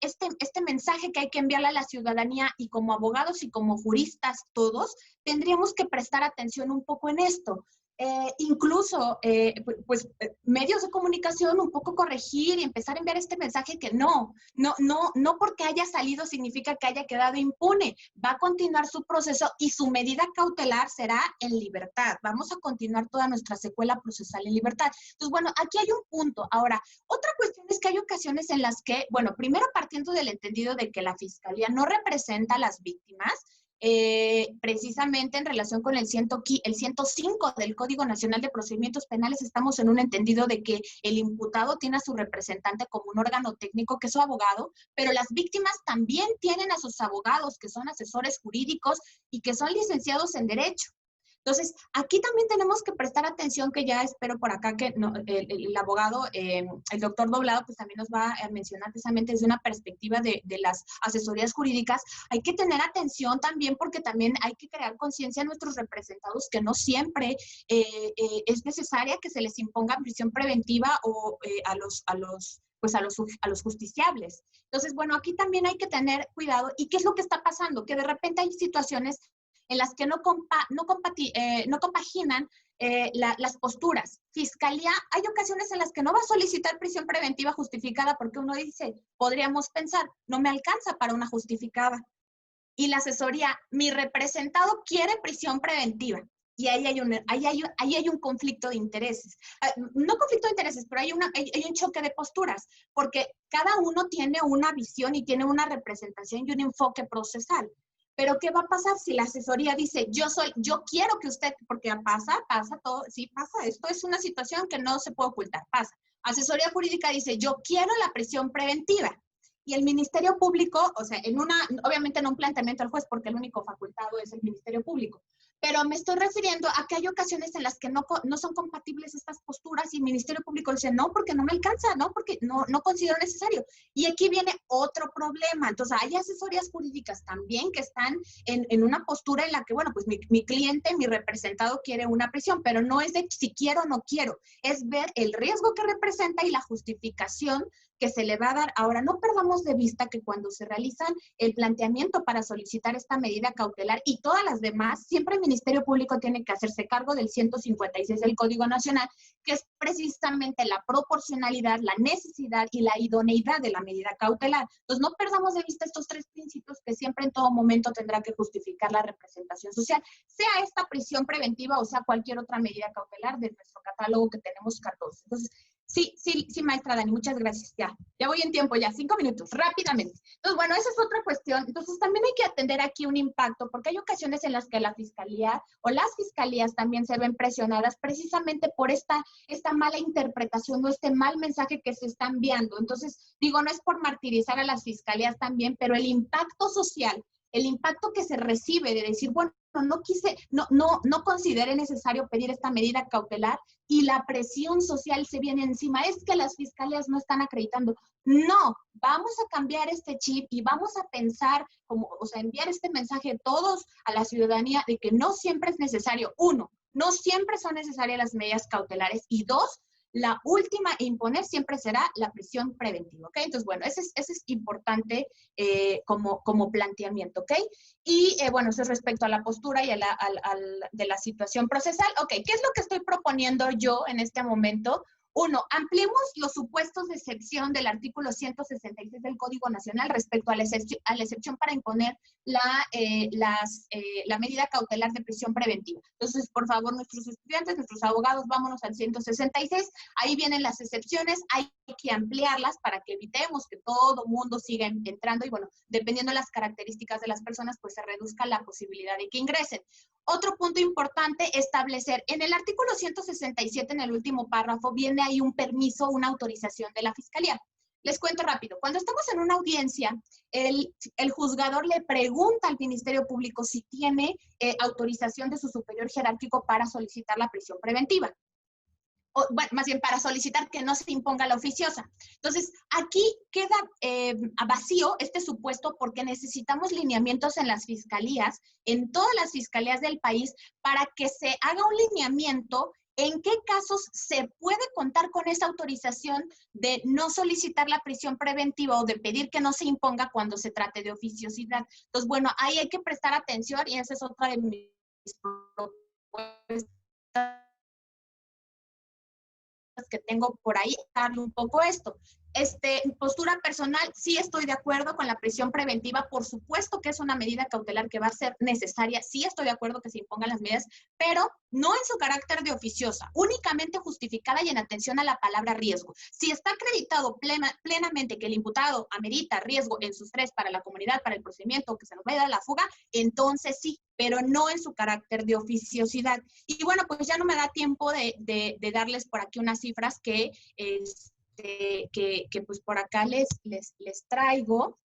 este mensaje que hay que enviarle a la ciudadanía y como abogados y como juristas todos, tendríamos que prestar atención un poco en esto. Incluso, medios de comunicación un poco corregir y empezar a enviar este mensaje que no porque haya salido significa que haya quedado impune. Va a continuar su proceso y su medida cautelar será en libertad. Vamos a continuar toda nuestra secuela procesal en libertad. Entonces, bueno, aquí hay un punto. Ahora, otra cuestión es que hay ocasiones en las que, bueno, primero partiendo del entendido de que la Fiscalía no representa a las víctimas, precisamente en relación con el 105 del Código Nacional de Procedimientos Penales, estamos en un entendido de que el imputado tiene a su representante como un órgano técnico, que es su abogado, pero las víctimas también tienen a sus abogados, que son asesores jurídicos y que son licenciados en Derecho. Entonces, aquí también tenemos que prestar atención, que ya espero por acá que el abogado, el doctor Doblado, pues también nos va a mencionar precisamente desde una perspectiva de las asesorías jurídicas. Hay que tener atención también porque también hay que crear conciencia a nuestros representados que no siempre es necesaria que se les imponga prisión preventiva o a los justiciables. Entonces, bueno, aquí también hay que tener cuidado. ¿Y qué es lo que está pasando? Que de repente hay situaciones en las que no compaginan las posturas. Fiscalía, hay ocasiones en las que no va a solicitar prisión preventiva justificada porque uno dice, podríamos pensar, no me alcanza para una justificada. Y la asesoría, mi representado quiere prisión preventiva. Y ahí hay un conflicto de intereses. No conflicto de intereses, pero hay un choque de posturas, porque cada uno tiene una visión y tiene una representación y un enfoque procesal. Pero ¿qué va a pasar si la asesoría dice, yo quiero que usted, porque pasa todo, sí pasa, esto es una situación que no se puede ocultar, pasa. Asesoría jurídica dice, yo quiero la prisión preventiva. Y el Ministerio Público, o sea, obviamente no un planteamiento al juez, porque el único facultado es el Ministerio Público, pero me estoy refiriendo a que hay ocasiones en las que no son compatibles estas posturas y el Ministerio Público dice, no, porque no me alcanza, no, porque no considero necesario. Y aquí viene otro problema. Entonces, hay asesorías jurídicas también que están en una postura en la que, bueno, pues mi cliente, mi representado quiere una prisión, pero no es de si quiero o no quiero, es ver el riesgo que representa y la justificación que se le va a dar. Ahora, no perdamos de vista que cuando se realizan el planteamiento para solicitar esta medida cautelar y todas las demás, siempre el Ministerio Público tiene que hacerse cargo del 156 del Código Nacional, que es precisamente la proporcionalidad, la necesidad y la idoneidad de la medida cautelar. Entonces, no perdamos de vista estos 3 principios que siempre en todo momento tendrá que justificar la representación social, sea esta prisión preventiva o sea cualquier otra medida cautelar de nuestro catálogo que tenemos 14. Entonces, Sí, maestra Dani, muchas gracias. Ya voy en tiempo, ya, 5 minutos, rápidamente. Entonces, bueno, esa es otra cuestión. Entonces, también hay que atender aquí un impacto, porque hay ocasiones en las que la fiscalía o las fiscalías también se ven presionadas precisamente por esta mala interpretación o este mal mensaje que se está enviando. Entonces, digo, no es por martirizar a las fiscalías también, pero el impacto social, el impacto que se recibe de decir, bueno, no considere necesario pedir esta medida cautelar y la presión social se viene encima. Es que las fiscalías no están acreditando. No, vamos a cambiar este chip y vamos a pensar, enviar este mensaje todos a la ciudadanía de que no siempre es necesario. Uno, no siempre son necesarias las medidas cautelares y dos, la última a imponer siempre será la prisión preventiva, ¿ok? Entonces, bueno, ese es importante como planteamiento, ¿ok? Y, bueno, eso es respecto a la postura y de la situación procesal. Ok, ¿qué es lo que estoy proponiendo yo en este momento? Uno, ampliemos los supuestos de excepción del artículo 166 del Código Nacional respecto a la excepción para imponer la medida cautelar de prisión preventiva. Entonces, por favor, nuestros estudiantes, nuestros abogados, vámonos al 166. Ahí vienen las excepciones, hay que ampliarlas para que evitemos que todo mundo siga entrando y, bueno, dependiendo de las características de las personas, pues se reduzca la posibilidad de que ingresen. Otro punto importante, establecer en el artículo 167, en el último párrafo, viene ahí un permiso, una autorización de la Fiscalía. Les cuento rápido. Cuando estamos en una audiencia, el juzgador le pregunta al Ministerio Público si tiene autorización de su superior jerárquico para solicitar la prisión preventiva. Bueno, más bien para solicitar que no se imponga la oficiosa. Entonces, aquí queda vacío este supuesto porque necesitamos lineamientos en las fiscalías, en todas las fiscalías del país, para que se haga un lineamiento en qué casos se puede contar con esa autorización de no solicitar la prisión preventiva o de pedir que no se imponga cuando se trate de oficiosidad. Entonces, bueno, ahí hay que prestar atención y esa es otra de mis propuestas que tengo por ahí, darle un poco esto. Postura personal, sí estoy de acuerdo con la prisión preventiva, por supuesto que es una medida cautelar que va a ser necesaria, sí estoy de acuerdo que se impongan las medidas, pero no en su carácter de oficiosa, únicamente justificada y en atención a la palabra riesgo. Si está acreditado plenamente que el imputado amerita riesgo en su estrés para la comunidad, para el procedimiento, que se nos vaya a dar la fuga, entonces sí, pero no en su carácter de oficiosidad. Y bueno, pues ya no me da tiempo de darles por aquí unas cifras que pues por acá les traigo,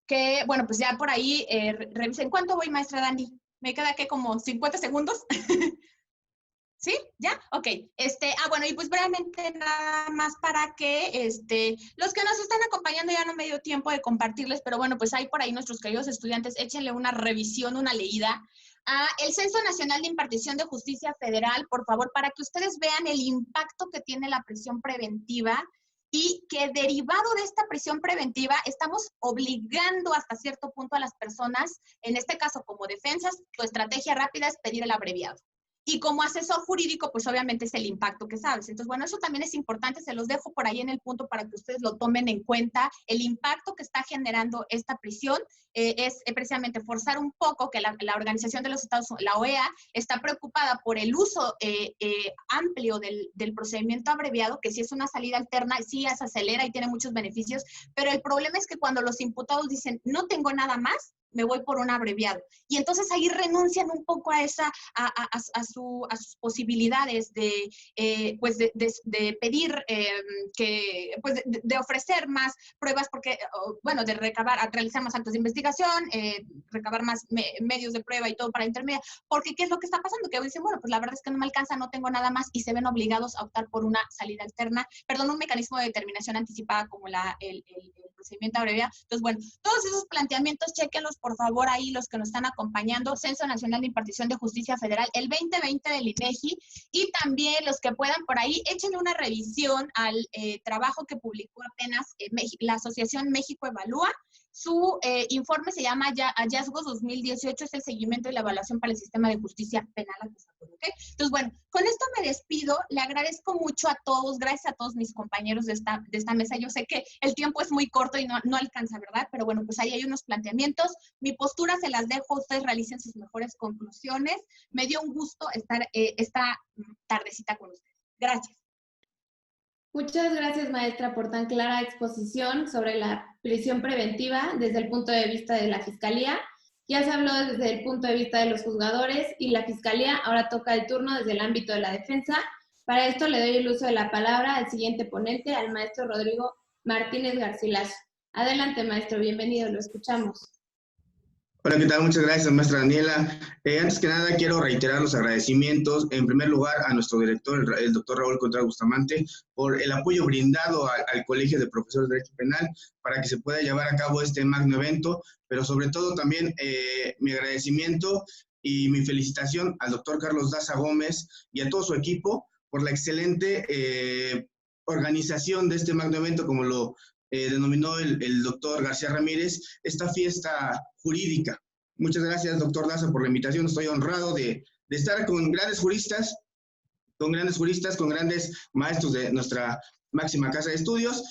que bueno, pues ya por ahí revisen. ¿Cuánto voy, maestra Dani? Me queda que como 50 segundos. ¿Sí? ¿Ya? Ok. Bueno, y pues brevemente nada más para que los que nos están acompañando ya no me dio tiempo de compartirles, pero bueno, pues hay por ahí nuestros queridos estudiantes, échenle una revisión, una leída a el Censo Nacional de Impartición de Justicia Federal, por favor, para que ustedes vean el impacto que tiene la prisión preventiva y que derivado de esta prisión preventiva estamos obligando hasta cierto punto a las personas, en este caso como defensas, tu estrategia rápida es pedir el abreviado. Y como asesor jurídico, pues obviamente es el impacto que sabes. Entonces, bueno, eso también es importante, se los dejo por ahí en el punto para que ustedes lo tomen en cuenta. El impacto que está generando esta prisión es precisamente forzar un poco que la Organización de los Estados Unidos, la OEA, está preocupada por el uso amplio del procedimiento abreviado, que sí es una salida alterna, sí se acelera y tiene muchos beneficios, pero el problema es que cuando los imputados dicen, no tengo nada más, me voy por un abreviado. Y entonces ahí renuncian un poco a sus posibilidades de pedir, de ofrecer más pruebas, porque, bueno, de realizar más actos de investigación, recabar más medios de prueba y todo para intermedia. Porque, ¿qué es lo que está pasando? Que dicen, bueno, pues la verdad es que no me alcanza, no tengo nada más, y se ven obligados a optar por una salida alterna, un mecanismo de determinación anticipada como el procedimiento abreviado. Entonces, bueno, todos esos planteamientos, chéquenlos, por favor, ahí los que nos están acompañando, Censo Nacional de Impartición de Justicia Federal, el 2020 del INEGI, y también los que puedan por ahí, échenle una revisión al trabajo que publicó apenas la Asociación México Evalúa. Su informe se llama Hallazgos 2018, es el seguimiento y la evaluación para el sistema de justicia penal acusatoria, ¿ok? Entonces, bueno, con esto me despido, le agradezco mucho a todos, gracias a todos mis compañeros de esta mesa. Yo sé que el tiempo es muy corto y no alcanza, ¿verdad? Pero bueno, pues ahí hay unos planteamientos. Mi postura se las dejo, ustedes realicen sus mejores conclusiones. Me dio un gusto estar esta tardecita con ustedes. Gracias. Muchas gracias, maestra, por tan clara exposición sobre la prisión preventiva desde el punto de vista de la Fiscalía. Ya se habló desde el punto de vista de los juzgadores y la Fiscalía. Ahora toca el turno desde el ámbito de la defensa. Para esto le doy el uso de la palabra al siguiente ponente, al maestro Rodrigo Martínez Garcilaso. Adelante, maestro, bienvenido, lo escuchamos. Hola, ¿qué tal? Muchas gracias, maestra Daniela. Antes que nada, quiero reiterar los agradecimientos, en primer lugar, a nuestro director, el doctor Raúl Contreras Bustamante, por el apoyo brindado al Colegio de Profesores de Derecho Penal para que se pueda llevar a cabo este magno evento, pero sobre todo también mi agradecimiento y mi felicitación al doctor Carlos Daza Gómez y a todo su equipo por la excelente organización de este magno evento, como lo denominó el doctor García Ramírez, esta fiesta jurídica. Muchas gracias, doctor Daza, por la invitación. Estoy honrado de estar con grandes juristas, con grandes maestros de nuestra máxima casa de estudios.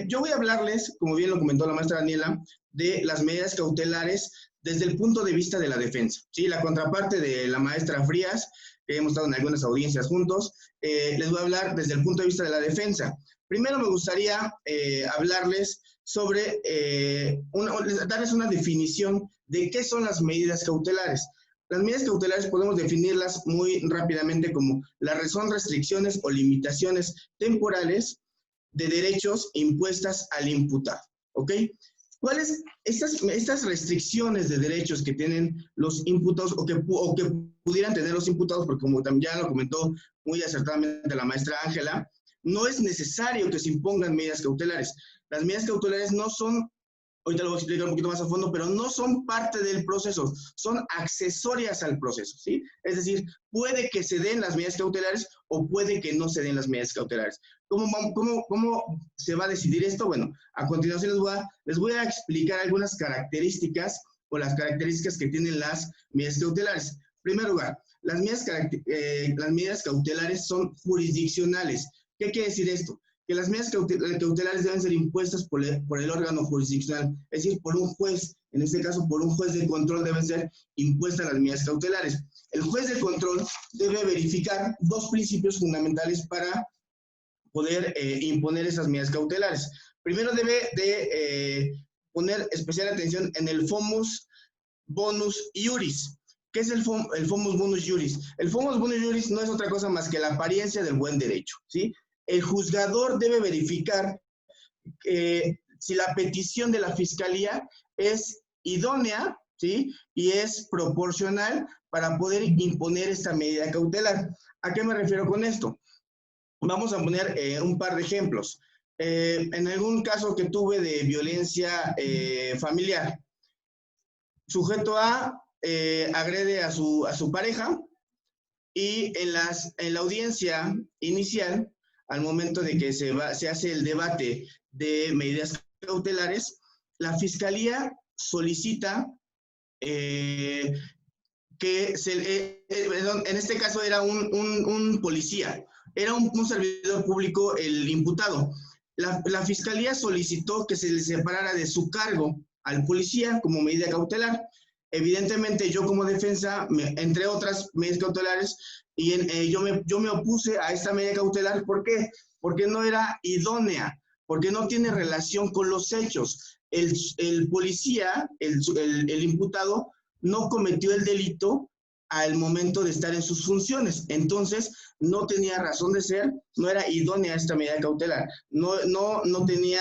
Yo voy a hablarles, como bien lo comentó la maestra Daniela, de las medidas cautelares desde el punto de vista de la defensa. ¿Sí? La contraparte de la maestra Frías, que hemos estado en algunas audiencias juntos, les voy a hablar desde el punto de vista de la defensa. Primero me gustaría hablarles sobre, darles una definición de qué son las medidas cautelares. Las medidas cautelares podemos definirlas muy rápidamente como son restricciones o limitaciones temporales de derechos impuestas al imputado, ¿ok? ¿Cuáles estas restricciones de derechos que tienen los imputados o que pudieran tener los imputados? Porque como también ya lo comentó muy acertadamente la maestra Ángela, no es necesario que se impongan medidas cautelares. Las medidas cautelares no son, ahorita lo voy a explicar un poquito más a fondo, pero no son parte del proceso, son accesorias al proceso, ¿sí? Es decir, puede que se den las medidas cautelares o puede que no se den las medidas cautelares. ¿Cómo se va a decidir esto? Bueno, a continuación les voy a explicar algunas características o las características que tienen las medidas cautelares. En primer lugar, las medidas cautelares son jurisdiccionales. ¿Qué quiere decir esto? Que las medidas cautelares deben ser impuestas por el órgano jurisdiccional, es decir, por un juez. En este caso, por un juez de control deben ser impuestas las medidas cautelares. El juez de control debe verificar dos principios fundamentales para poder imponer esas medidas cautelares. Primero debe de poner especial atención en el fomus bonus iuris. ¿Qué es el fomus bonus iuris? El fomus bonus iuris no es otra cosa más que la apariencia del buen derecho, ¿sí? El juzgador debe verificar si la petición de la fiscalía es idónea, ¿sí? Y es proporcional para poder imponer esta medida cautelar. ¿A qué me refiero con esto? Vamos a poner un par de ejemplos. En algún caso que tuve de violencia familiar, sujeto A agrede a su pareja y en la audiencia inicial, al momento de que se hace el debate de medidas cautelares, la fiscalía solicita que en este caso era un policía, era un servidor público el imputado. La fiscalía solicitó que se le separara de su cargo al policía como medida cautelar. Evidentemente, yo como defensa, entre otras medidas cautelares, yo me opuse a esta medida cautelar. ¿Por qué? Porque no era idónea, porque no tiene relación con los hechos. El policía, el imputado, no cometió el delito al momento de estar en sus funciones. Entonces, no tenía razón de ser, no era idónea esta medida cautelar. No tenía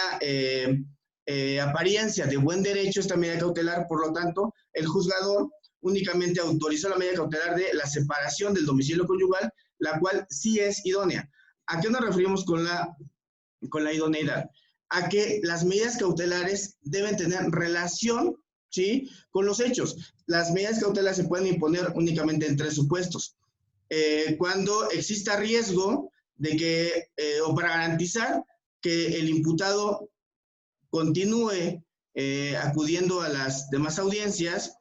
apariencia de buen derecho esta medida cautelar, por lo tanto, el juzgador únicamente autorizó la medida cautelar de la separación del domicilio conyugal, la cual sí es idónea. ¿A qué nos referimos con la idoneidad? A que las medidas cautelares deben tener relación, ¿sí?, con los hechos. Las medidas cautelares se pueden imponer únicamente en tres supuestos. Cuando exista riesgo de que, o para garantizar que el imputado continúe acudiendo a las demás audiencias.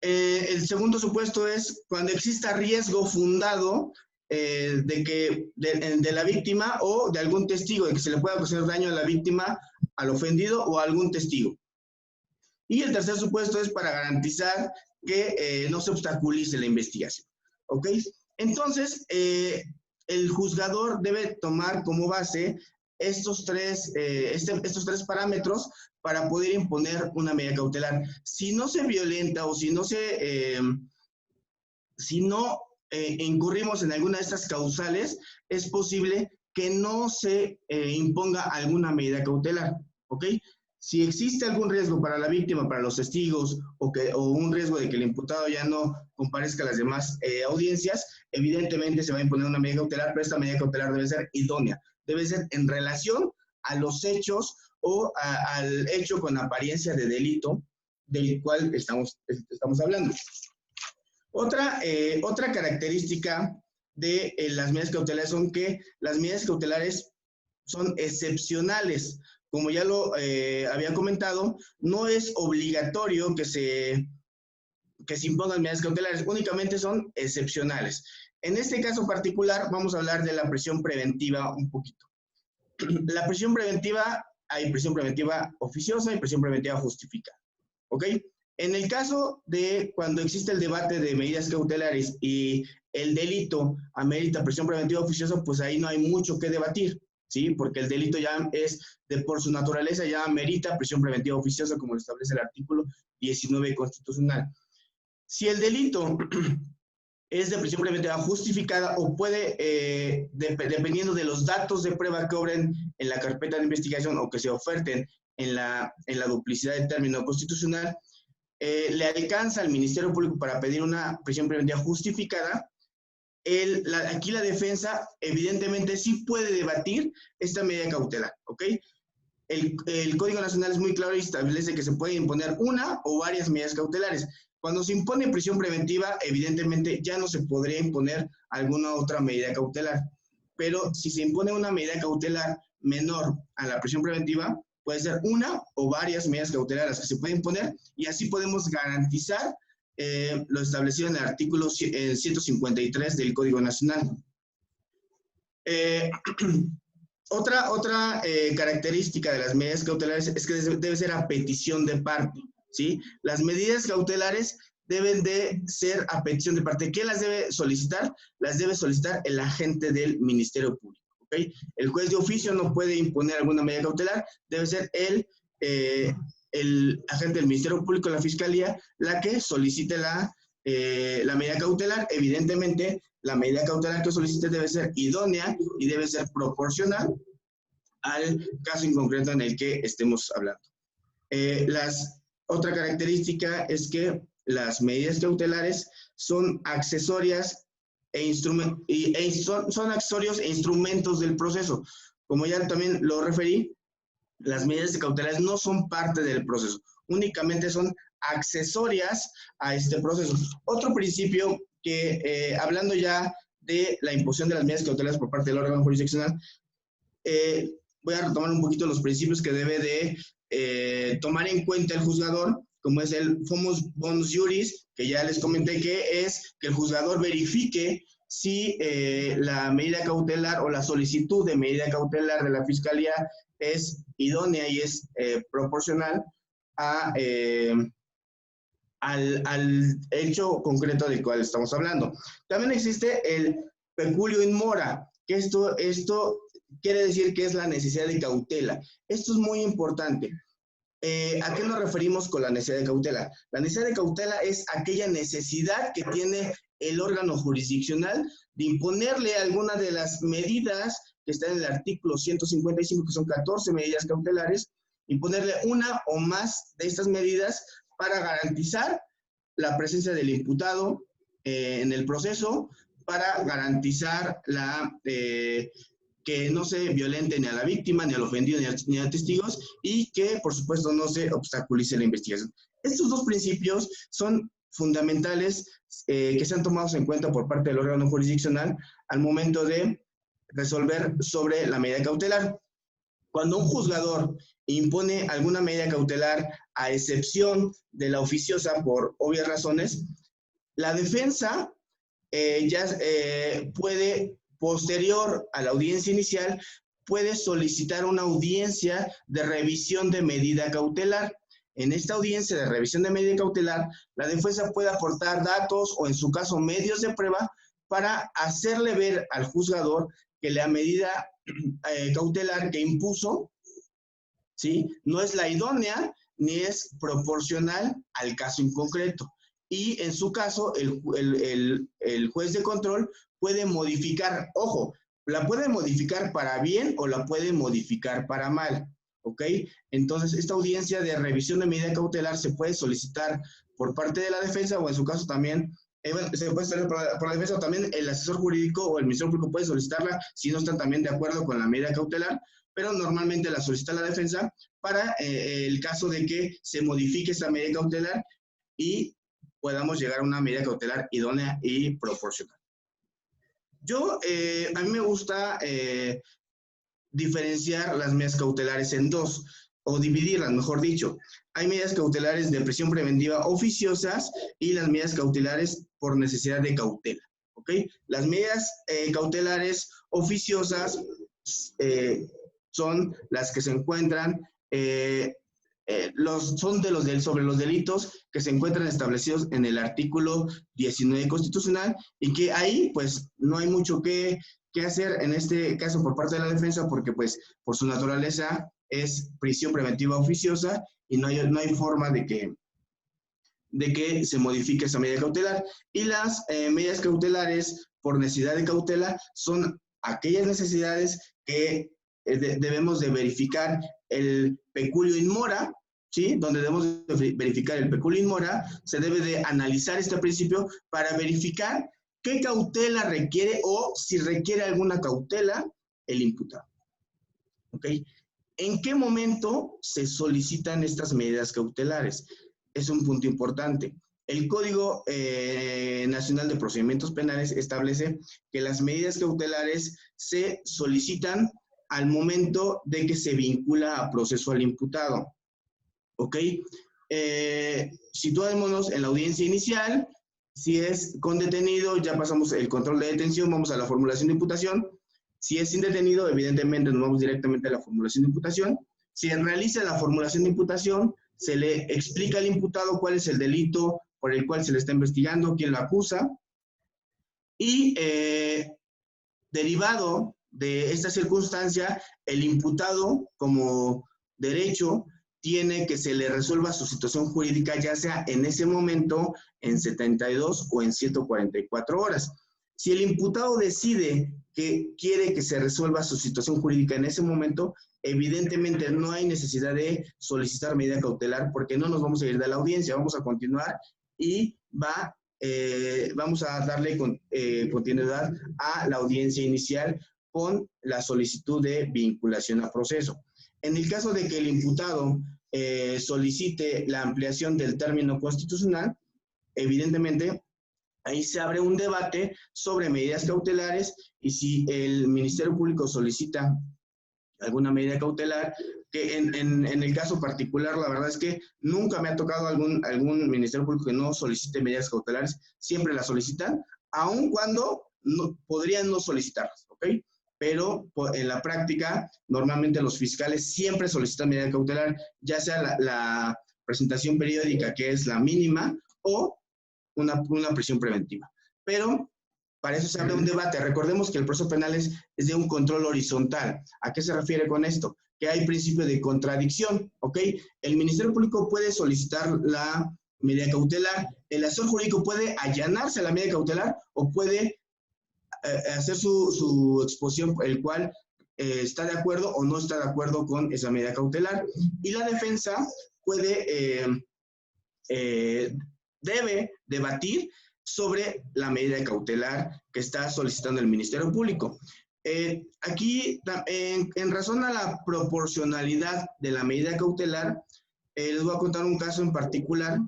El segundo supuesto es cuando exista riesgo fundado de la víctima o de algún testigo, de que se le pueda hacer daño a la víctima, al ofendido o a algún testigo. Y el tercer supuesto es para garantizar que no se obstaculice la investigación. ¿Ok? Entonces, el juzgador debe tomar como base estos tres parámetros para poder imponer una medida cautelar. Si no se violenta o si no incurrimos en alguna de estas causales, es posible que no se imponga alguna medida cautelar, ¿ok? Si existe algún riesgo para la víctima, para los testigos, o un riesgo de que el imputado ya no comparezca a las demás audiencias, evidentemente se va a imponer una medida cautelar, pero esta medida cautelar debe ser idónea, debe ser en relación a los hechos o al hecho con apariencia de delito del cual estamos hablando. Otra característica de las medidas cautelares son que las medidas cautelares son excepcionales. Como ya lo había comentado, no es obligatorio que se impongan medidas cautelares, únicamente son excepcionales. En este caso particular, vamos a hablar de la prisión preventiva un poquito. La prisión preventiva, hay prisión preventiva oficiosa y prisión preventiva justificada, ¿ok? En el caso de cuando existe el debate de medidas cautelares y el delito amerita prisión preventiva oficiosa, pues ahí no hay mucho que debatir, ¿sí? Porque el delito ya por su naturaleza, ya amerita prisión preventiva oficiosa, como lo establece el artículo 19 constitucional. Si el delito es de prisión preventiva justificada o puede, dependiendo de los datos de prueba que obren en la carpeta de investigación o que se oferten en la duplicidad de término constitucional, le alcanza al Ministerio Público para pedir una prisión preventiva justificada. Aquí la defensa evidentemente sí puede debatir esta medida cautelar, ¿ok? El Código Nacional es muy claro y establece que se puede imponer una o varias medidas cautelares. Cuando se impone prisión preventiva, evidentemente ya no se podría imponer alguna otra medida cautelar. Pero si se impone una medida cautelar menor a la prisión preventiva, puede ser una o varias medidas cautelares que se pueden imponer y así podemos garantizar lo establecido en el artículo 153 del Código Nacional. Otra característica de las medidas cautelares es que debe ser a petición de parte, ¿sí? Las medidas cautelares deben de ser a petición de parte. ¿Quién las debe solicitar? Las debe solicitar el agente del Ministerio Público, ¿ok? El juez de oficio no puede imponer alguna medida cautelar, debe ser el agente del Ministerio Público, la Fiscalía, la que solicite la medida cautelar. Evidentemente, la medida cautelar que solicite debe ser idónea y debe ser proporcional al caso en concreto en el que estemos hablando. Otra característica es que las medidas cautelares son accesorias son accesorios e instrumentos del proceso. Como ya también lo referí, las medidas cautelares no son parte del proceso, únicamente son accesorias a este proceso. Otro principio que, hablando ya de la imposición de las medidas cautelares por parte del órgano jurisdiccional, voy a retomar un poquito los principios que debe de tomar en cuenta el juzgador, como es el famoso bonus juris, que ya les comenté, que es que el juzgador verifique si la medida cautelar o la solicitud de medida cautelar de la Fiscalía es idónea y es proporcional al hecho concreto del cual estamos hablando. También existe el peculio in mora, que esto quiere decir que es la necesidad de cautela. Esto es muy importante. ¿A qué nos referimos con la necesidad de cautela? La necesidad de cautela es aquella necesidad que tiene el órgano jurisdiccional de imponerle alguna de las medidas que están en el artículo 155, que son 14 medidas cautelares, imponerle una o más de estas medidas para garantizar la presencia del imputado en el proceso, para garantizar que no se violente ni a la víctima, ni al ofendido, ni a testigos, y que, por supuesto, no se obstaculice la investigación. Estos dos principios son fundamentales que se han tomado en cuenta por parte del órgano jurisdiccional al momento de resolver sobre la medida cautelar. Cuando un juzgador impone alguna medida cautelar a excepción de la oficiosa por obvias razones, la defensa puede, posterior a la audiencia inicial, puede solicitar una audiencia de revisión de medida cautelar. En esta audiencia de revisión de medida cautelar, la defensa puede aportar datos o, en su caso, medios de prueba para hacerle ver al juzgador que la medida cautelar que impuso, ¿sí?, no es la idónea ni es proporcional al caso en concreto. Y en su caso, el juez de control puede modificar, ojo, la puede modificar para bien o la puede modificar para mal, ¿ok? Entonces, esta audiencia de revisión de medida cautelar se puede solicitar por parte de la defensa, o en su caso también, se puede solicitar por la defensa, o también el asesor jurídico o el Ministerio Público puede solicitarla si no están también de acuerdo con la medida cautelar, pero normalmente la solicita la defensa para el caso de que se modifique esta medida cautelar y podamos llegar a una medida cautelar idónea y proporcional. A mí me gusta diferenciar las medidas cautelares en dos, o dividirlas, mejor dicho. Hay medidas cautelares de prisión preventiva oficiosas y las medidas cautelares por necesidad de cautela, ¿ok? Las medidas cautelares oficiosas son las que se encuentran, sobre los delitos que se encuentran establecidos en el artículo 19 constitucional, y que ahí pues no hay mucho que hacer en este caso por parte de la defensa, porque pues por su naturaleza es prisión preventiva oficiosa y no hay forma de que se modifique esa medida cautelar. Y las medidas cautelares por necesidad de cautela son aquellas necesidades que debemos de verificar el peculio in mora, ¿sí? Donde debemos de verificar el peculio in mora, se debe de analizar este principio para verificar qué cautela requiere o si requiere alguna cautela el imputado. ¿Ok? ¿En qué momento se solicitan estas medidas cautelares? Es un punto importante. El Código Nacional de Procedimientos Penales establece que las medidas cautelares se solicitan al momento de que se vincula a proceso al imputado. ¿Ok? Situémonos en la audiencia inicial. Si es con detenido, ya pasamos el control de detención, vamos a la formulación de imputación. Si es sin detenido, evidentemente nos vamos directamente a la formulación de imputación. Si realiza la formulación de imputación, se le explica al imputado cuál es el delito por el cual se le está investigando, quién lo acusa. Y derivado de esta circunstancia, el imputado como derecho tiene que se le resuelva su situación jurídica, ya sea en ese momento, en 72 o en 144 horas. Si el imputado decide que quiere que se resuelva su situación jurídica en ese momento, evidentemente no hay necesidad de solicitar medida cautelar, porque no nos vamos a ir de la audiencia, vamos a continuar y vamos a darle continuidad a la audiencia inicial con la solicitud de vinculación a proceso. En el caso de que el imputado solicite la ampliación del término constitucional, evidentemente ahí se abre un debate sobre medidas cautelares, y si el Ministerio Público solicita alguna medida cautelar, que en el caso particular, la verdad es que nunca me ha tocado algún Ministerio Público que no solicite medidas cautelares, siempre las solicitan, aun cuando podrían no solicitarlas, ¿ok? Pero en la práctica, normalmente los fiscales siempre solicitan medida cautelar, ya sea la presentación periódica, que es la mínima, o una prisión preventiva. Pero para eso se abre un debate. Recordemos que el proceso penal es de un control horizontal. ¿A qué se refiere con esto? Que hay principio de contradicción, ¿ok? El Ministerio Público puede solicitar la medida cautelar, el asesor jurídico puede allanarse a la medida cautelar o puede hacer su exposición, el cual está de acuerdo o no está de acuerdo con esa medida cautelar. Y la defensa debe debatir sobre la medida cautelar que está solicitando el Ministerio Público. Aquí, en razón a la proporcionalidad de la medida cautelar, les voy a contar un caso en particular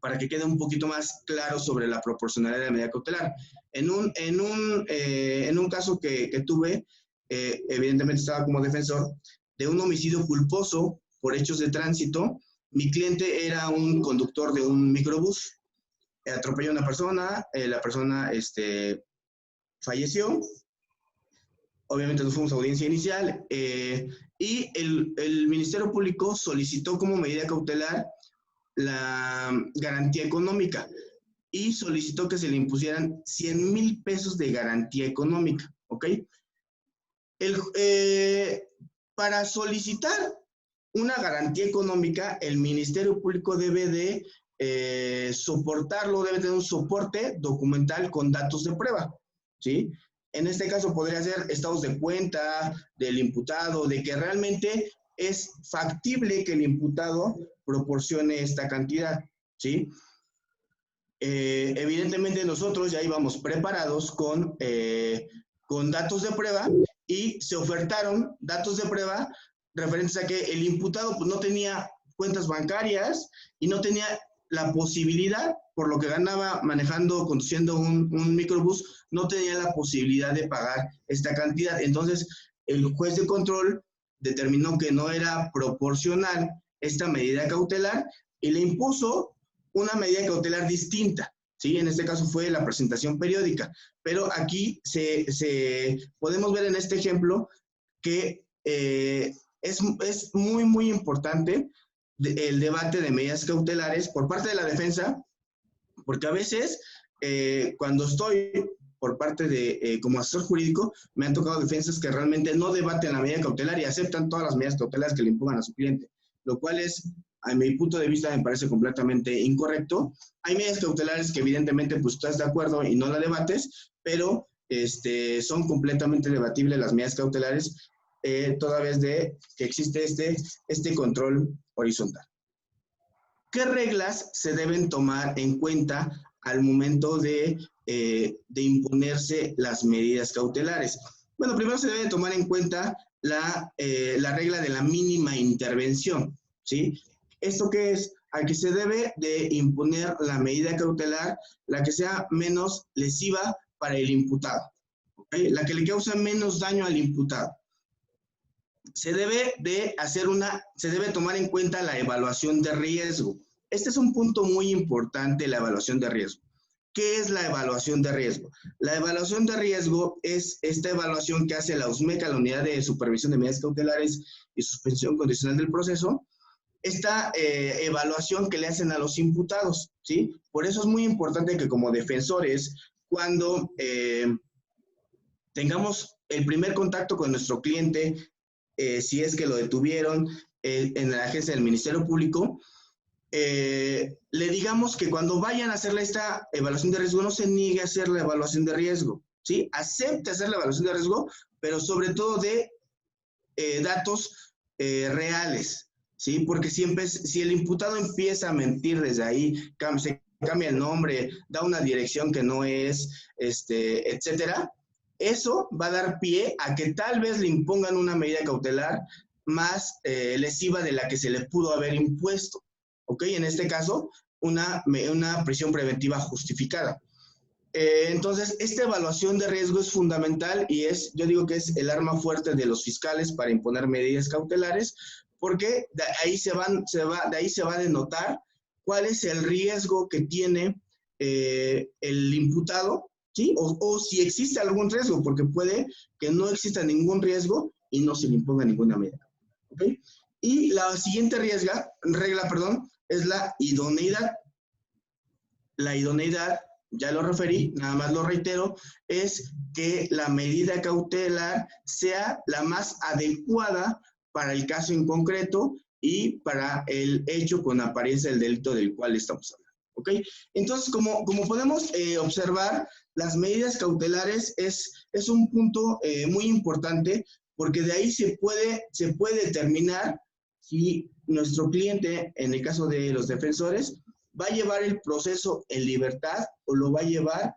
para que quede un poquito más claro sobre la proporcionalidad de la medida cautelar. En un caso que tuve, evidentemente estaba como defensor, de un homicidio culposo por hechos de tránsito. Mi cliente era un conductor de un microbús, atropelló a una persona, la persona falleció. Obviamente nos fuimos a audiencia inicial y el Ministerio Público solicitó como medida cautelar la garantía económica. y solicitó que se le impusieran 100,000 pesos de garantía económica, ¿ok? Para solicitar una garantía económica, el Ministerio Público debe de soportarlo, debe tener un soporte documental con datos de prueba, ¿sí? En este caso podría ser estados de cuenta del imputado, de que realmente es factible que el imputado proporcione esta cantidad, ¿sí? Evidentemente nosotros ya íbamos preparados con datos de prueba y se ofertaron datos de prueba referentes a que el imputado pues, no tenía cuentas bancarias y no tenía la posibilidad, por lo que ganaba conduciendo un microbús, no tenía la posibilidad de pagar esta cantidad. Entonces, el juez de control determinó que no era proporcional esta medida cautelar y le impuso una medida cautelar distinta, ¿sí? En este caso fue la presentación periódica, pero aquí podemos ver en este ejemplo que es muy, muy importante el debate de medidas cautelares por parte de la defensa, porque a veces cuando estoy por parte de, como asesor jurídico, me han tocado defensas que realmente no debaten la medida cautelar y aceptan todas las medidas cautelares que le impongan a su cliente, lo cual es, a mi punto de vista, me parece completamente incorrecto. Hay medidas cautelares que evidentemente pues estás de acuerdo y no la debates, pero son completamente debatibles las medidas cautelares toda vez de que existe este control horizontal. ¿Qué reglas se deben tomar en cuenta al momento de imponerse las medidas cautelares? Bueno, primero se debe tomar en cuenta la regla de la mínima intervención, ¿sí? ¿Esto qué es? A que se debe de imponer la medida cautelar la que sea menos lesiva para el imputado, ¿okay? La que le cause menos daño al imputado. Se debe tomar en cuenta la evaluación de riesgo. Este es un punto muy importante, la evaluación de riesgo. ¿Qué es la evaluación de riesgo? La evaluación de riesgo es esta evaluación que hace la USMECA, la Unidad de Supervisión de Medidas Cautelares y Suspensión Condicional del Proceso, esta evaluación que le hacen a los imputados, ¿sí? Por eso es muy importante que como defensores, cuando tengamos el primer contacto con nuestro cliente, si es que lo detuvieron en la agencia del Ministerio Público, le digamos que cuando vayan a hacerle esta evaluación de riesgo, no se niegue a hacer la evaluación de riesgo, ¿sí? Acepte hacer la evaluación de riesgo, pero sobre todo de datos reales, ¿sí? Porque siempre, si el imputado empieza a mentir desde ahí, se cambia el nombre, da una dirección que no es, etcétera, eso va a dar pie a que tal vez le impongan una medida cautelar más lesiva de la que se le pudo haber impuesto, ¿ok? En este caso, una prisión preventiva justificada. Entonces, esta evaluación de riesgo es fundamental y yo digo que es el arma fuerte de los fiscales para imponer medidas cautelares, porque de ahí se va a denotar cuál es el riesgo que tiene el imputado, ¿sí? O si existe algún riesgo, porque puede que no exista ningún riesgo y no se le imponga ninguna medida, ¿ok? Y la siguiente regla, es la idoneidad. La idoneidad, ya lo referí, nada más lo reitero, es que la medida cautelar sea la más adecuada para el caso en concreto y para el hecho con apariencia del delito del cual estamos hablando, ¿ok? Entonces, como podemos observar, las medidas cautelares es un punto muy importante porque de ahí se puede determinar si nuestro cliente, en el caso de los defensores, va a llevar el proceso en libertad o lo va a llevar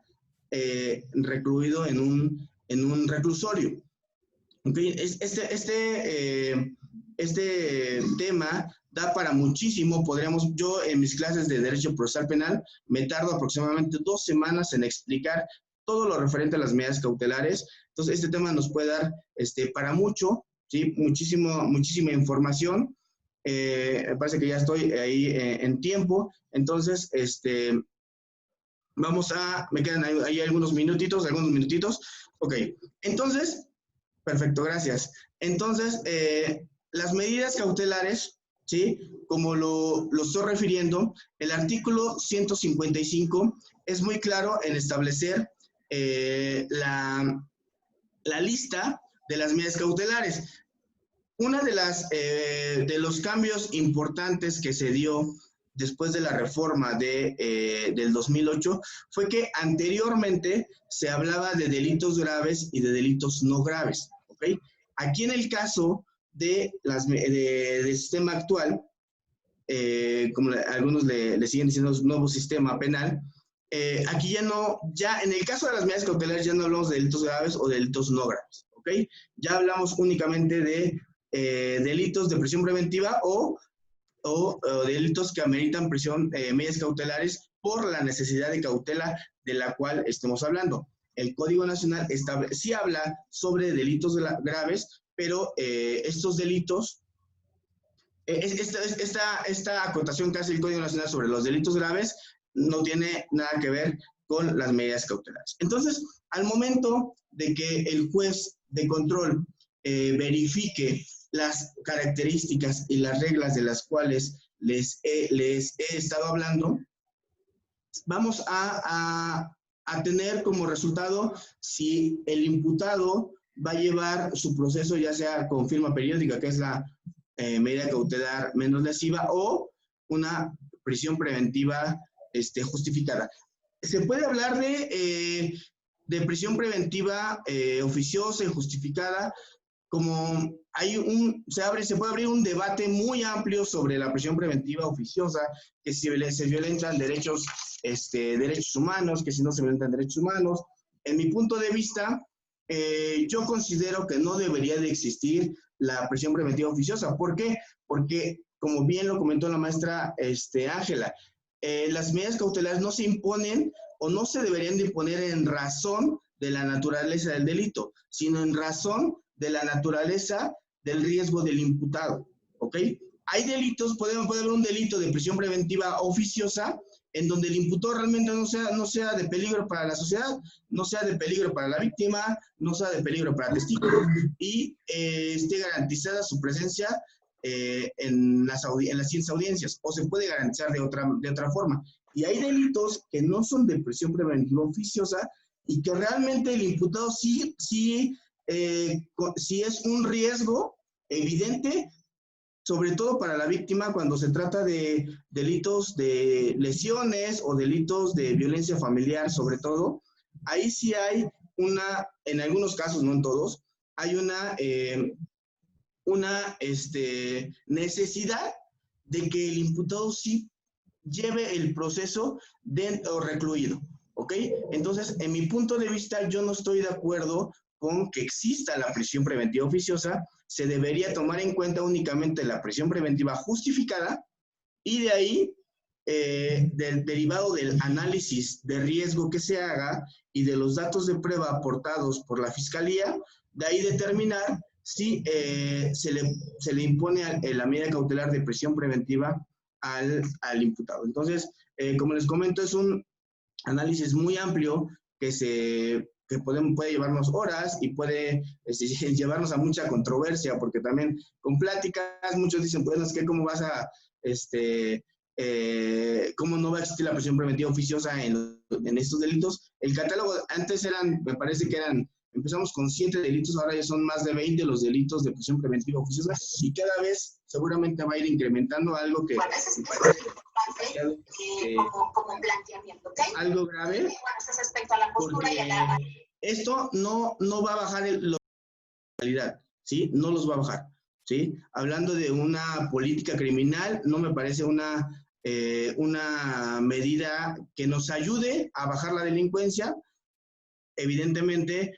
recluido en un reclusorio. ¿Okay? Este tema da para muchísimo. Yo en mis clases de Derecho Procesal Penal me tardo aproximadamente 2 semanas en explicar todo lo referente a las medidas cautelares. Entonces, este tema nos puede dar para mucho, ¿sí? Muchísima información. Me parece que ya estoy ahí en tiempo. Entonces, me quedan ahí algunos minutitos. Ok, entonces, perfecto, gracias. Entonces, las medidas cautelares ¿sí? Como lo estoy refiriendo, el artículo 155 es muy claro en establecer la lista de las medidas cautelares. Una de los cambios importantes que se dio después de la reforma del 2008 fue que anteriormente se hablaba de delitos graves y de delitos no graves, ¿ok? Aquí en el caso del sistema actual, como algunos le siguen diciendo nuevo sistema penal, aquí ya en el caso de las medidas cautelares ya no hablamos de delitos graves o delitos no graves, ¿ok? Ya hablamos únicamente de delitos de prisión preventiva o delitos que ameritan medidas cautelares por la necesidad de cautela de la cual estemos hablando. El Código Nacional sí habla sobre delitos graves, pero estos delitos, esta acotación que hace el Código Nacional sobre los delitos graves no tiene nada que ver con las medidas cautelares. Entonces, al momento de que el juez de control verifique las características y las reglas de las cuales les he estado hablando, vamos a tener como resultado si el imputado va a llevar su proceso ya sea con firma periódica, que es la medida cautelar menos lesiva, o una prisión preventiva justificada. Se puede hablar de prisión preventiva oficiosa y justificada, como se puede abrir un debate muy amplio sobre la prisión preventiva oficiosa, que si se violentan derechos humanos, que si no se violentan derechos humanos. En mi punto de vista, yo considero que no debería de existir la prisión preventiva oficiosa. ¿Por qué? Porque, como bien lo comentó la maestra Ángela, las medidas cautelares no se imponen o no se deberían de imponer en razón de la naturaleza del delito, sino en razón de la naturaleza del riesgo del imputado, ¿ok? Hay delitos, puede haber un delito de prisión preventiva oficiosa en donde el imputado realmente no sea de peligro para la sociedad, no sea de peligro para la víctima, no sea de peligro para testigos y esté garantizada su presencia en las siguientes audiencias, o se puede garantizar de otra forma. Y hay delitos que no son de prisión preventiva oficiosa y que realmente el imputado sí es un riesgo evidente, sobre todo para la víctima cuando se trata de delitos de lesiones o delitos de violencia familiar, sobre todo. Ahí sí hay en algunos casos, no en todos, hay una necesidad de que el imputado sí lleve el proceso dentro recluido, ¿ok? Entonces, en mi punto de vista, yo no estoy de acuerdo con que exista la prisión preventiva oficiosa. Se debería tomar en cuenta únicamente la prisión preventiva justificada y de ahí, derivado del análisis de riesgo que se haga y de los datos de prueba aportados por la Fiscalía, de ahí determinar si se le impone la medida cautelar de prisión preventiva al imputado. Entonces, como les comento, es un análisis muy amplio que puede llevarnos horas y puede llevarnos a mucha controversia, porque también con pláticas muchos dicen, pues es que cómo vas a, cómo no va a existir la prisión preventiva oficiosa en estos delitos. El catálogo antes me parece que empezamos con 7 delitos, ahora ya son más de 20 los delitos de prisión preventiva oficiosa y cada vez seguramente va a ir incrementando algo que bueno, eso es importante como planteamiento, ¿ok? Algo grave. Bueno, eso es respecto a la postura y a la... Esto no va a bajar la calidad, ¿sí? No los va a bajar, ¿sí? Hablando de una política criminal, no me parece una medida que nos ayude a bajar la delincuencia. Evidentemente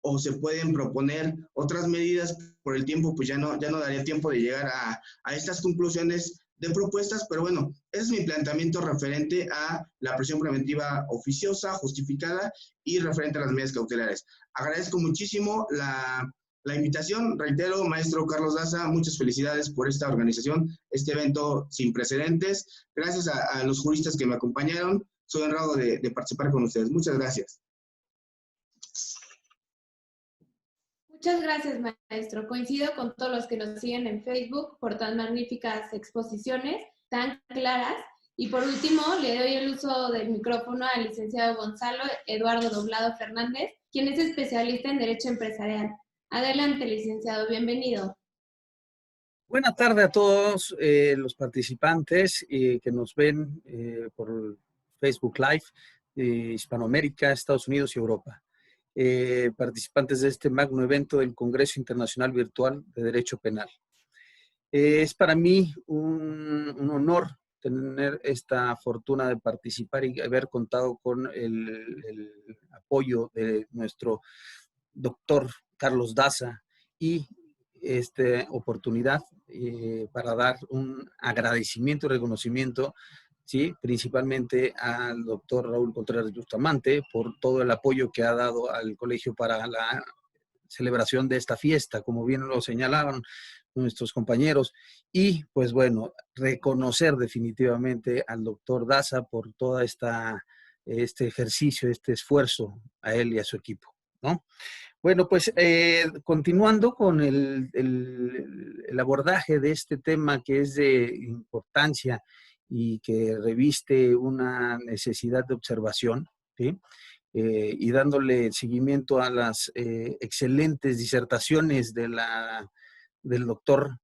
o se pueden proponer otras medidas, por el tiempo pues ya no daría tiempo de llegar a estas conclusiones de propuestas, pero bueno, ese es mi planteamiento referente a la prisión preventiva oficiosa, justificada y referente a las medidas cautelares. Agradezco muchísimo la invitación, reitero, maestro Carlos Daza, muchas felicidades por esta organización, este evento sin precedentes. Gracias a los juristas que me acompañaron, soy honrado de participar con ustedes. Muchas gracias. Muchas gracias, maestro. Coincido con todos los que nos siguen en Facebook por tan magníficas exposiciones, tan claras. Y por último, le doy el uso del micrófono al licenciado Gonzalo Eduardo Doblado Fernández, quien es especialista en Derecho Empresarial. Adelante, licenciado, bienvenido. Buenas tardes a todos los participantes que nos ven por Facebook Live, Hispanoamérica, Estados Unidos y Europa. Participantes de este magno evento del Congreso Internacional Virtual de Derecho Penal. Es para mí un honor tener esta fortuna de participar y haber contado con el apoyo de nuestro doctor Carlos Daza y esta oportunidad para dar un agradecimiento y reconocimiento, ¿sí? Principalmente al doctor Raúl Contreras Bustamante por todo el apoyo que ha dado al colegio para la celebración de esta fiesta, como bien lo señalaban nuestros compañeros, y pues bueno, reconocer definitivamente al doctor Daza por toda este ejercicio, este esfuerzo a él y a su equipo, ¿no? Bueno, pues continuando con el abordaje de este tema que es de importancia y que reviste una necesidad de observación, ¿sí? Y dándole seguimiento a las excelentes disertaciones del doctor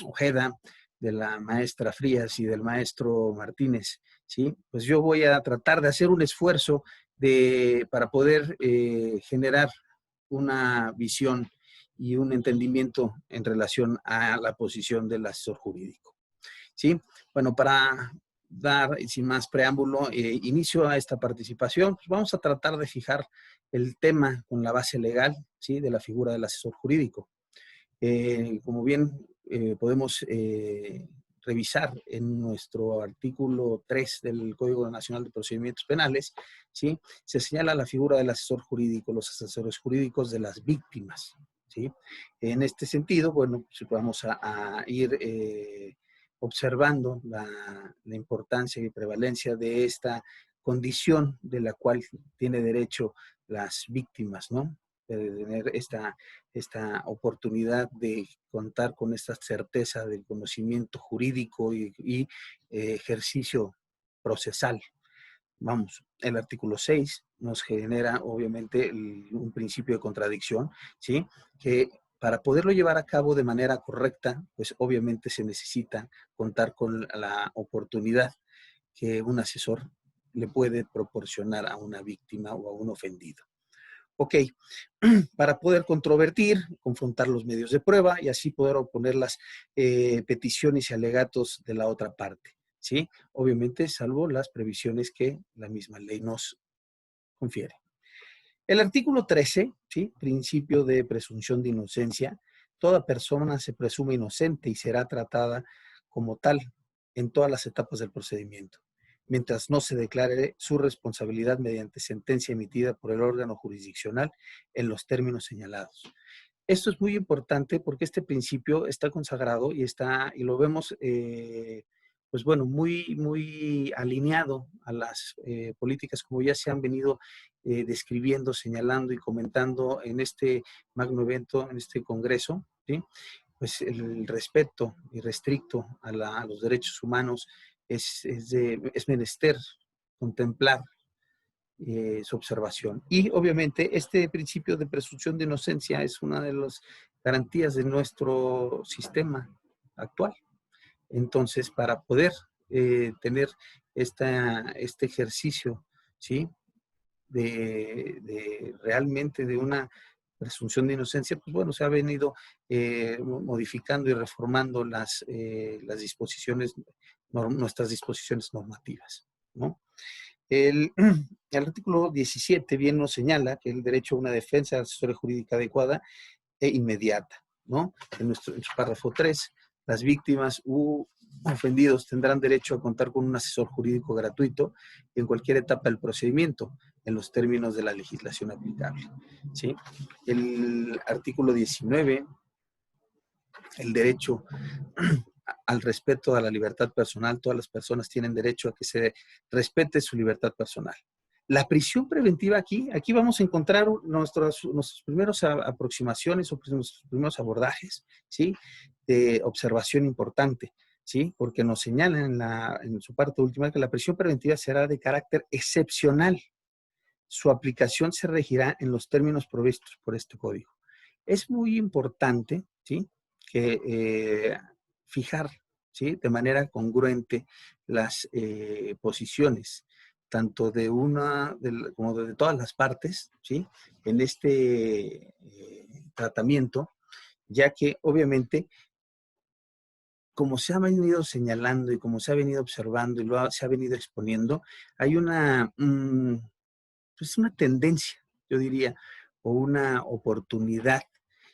Ojeda, de la maestra Frías y del maestro Martínez, ¿sí? Pues yo voy a tratar de hacer un esfuerzo para poder generar una visión y un entendimiento en relación a la posición del asesor jurídico, ¿sí? Bueno, para dar, sin más preámbulo, inicio a esta participación, pues vamos a tratar de fijar el tema con la base legal, ¿sí? De la figura del asesor jurídico. Como bien podemos revisar en nuestro artículo 3 del Código Nacional de Procedimientos Penales, ¿sí? Se señala la figura del asesor jurídico, los asesores jurídicos de las víctimas, ¿sí? En este sentido, bueno, pues vamos a ir observando la importancia y prevalencia de esta condición de la cual tiene derecho las víctimas, ¿no? De tener esta oportunidad de contar con esta certeza del conocimiento jurídico y ejercicio procesal. Vamos, el artículo 6 nos genera obviamente un principio de contradicción, ¿sí? Que para poderlo llevar a cabo de manera correcta, pues obviamente se necesita contar con la oportunidad que un asesor le puede proporcionar a una víctima o a un ofendido. Ok, para poder controvertir, confrontar los medios de prueba y así poder oponer las peticiones y alegatos de la otra parte, ¿sí? Obviamente, salvo las previsiones que la misma ley nos confiere. El artículo 13, ¿sí? Principio de presunción de inocencia. Toda persona se presume inocente y será tratada como tal en todas las etapas del procedimiento, mientras no se declare su responsabilidad mediante sentencia emitida por el órgano jurisdiccional en los términos señalados. Esto es muy importante porque este principio está consagrado y lo vemos, pues bueno, muy alineado a las políticas como ya se han venido describiendo, señalando y comentando en este magno evento, en este congreso, ¿sí? Pues el respeto irrestricto a los derechos humanos es menester contemplar su observación. Y obviamente este principio de presunción de inocencia es una de las garantías de nuestro sistema actual. Entonces, para poder tener este ejercicio, ¿sí? Realmente de una presunción de inocencia, pues bueno, se ha venido modificando y reformando las disposiciones, nuestras disposiciones normativas, ¿no? El artículo 17 bien nos señala que el derecho a una defensa de asesoría jurídica adecuada e inmediata, ¿no? En su párrafo 3, las víctimas u ofendidos tendrán derecho a contar con un asesor jurídico gratuito en cualquier etapa del procedimiento, en los términos de la legislación aplicable, ¿sí? El artículo 19, el derecho al respeto a la libertad personal. Todas las personas tienen derecho a que se respete su libertad personal, La prisión preventiva aquí vamos a encontrar nuestras primeras aproximaciones o nuestros primeros abordajes, ¿sí? De observación importante, ¿sí? Porque nos señalan en su parte última que la prisión preventiva será de carácter excepcional. Su aplicación se regirá en los términos provistos por este código. Es muy importante, ¿sí? Que fijar, ¿sí? De manera congruente las posiciones, tanto de como de todas las partes, ¿sí? En este tratamiento, ya que obviamente, como se ha venido señalando y como se ha venido observando y se ha venido exponiendo, hay pues una tendencia, yo diría, o una oportunidad,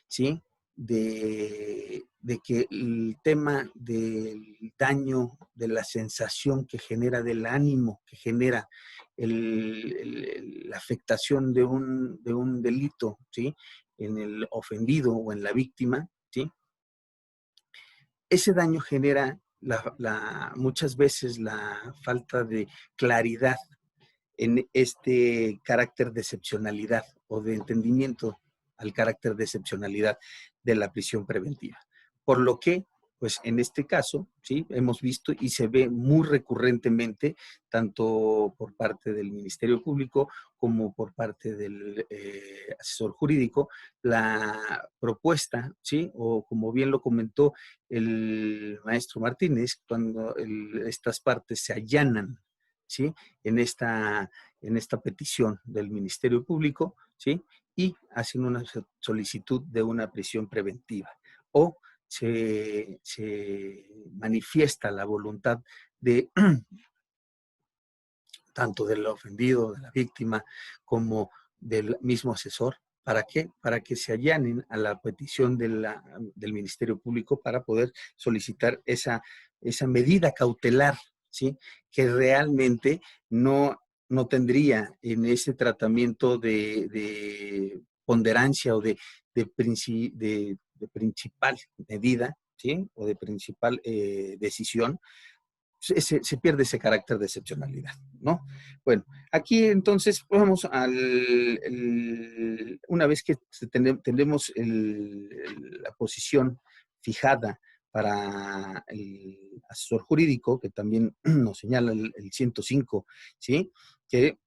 ¿sí? De que el tema del daño, de la sensación que genera, del ánimo que genera la afectación de un delito, ¿sí? En el ofendido o en la víctima, ¿sí? Ese daño genera muchas veces la falta de claridad en este carácter de excepcionalidad o de entendimiento al carácter de excepcionalidad de la prisión preventiva. Por lo que, pues en este caso, ¿sí? Hemos visto y se ve muy recurrentemente, tanto por parte del Ministerio Público como por parte del asesor jurídico, la propuesta, ¿sí? O como bien lo comentó el maestro Martínez, cuando estas partes se allanan, ¿sí? En esta petición del Ministerio Público, ¿sí? Y hacen una solicitud de una prisión preventiva. O se manifiesta la voluntad de tanto del ofendido, de la víctima, como del mismo asesor. ¿Para qué? Para que se allanen a la petición del Ministerio Público para poder solicitar esa medida cautelar, ¿sí? Que realmente no tendría en ese tratamiento de ponderancia o de principal medida, ¿sí? O de principal decisión, se pierde ese carácter de excepcionalidad, ¿no? Bueno, aquí entonces vamos una vez que tenemos la posición fijada para el asesor jurídico, que también nos señala el 105, ¿sí? Que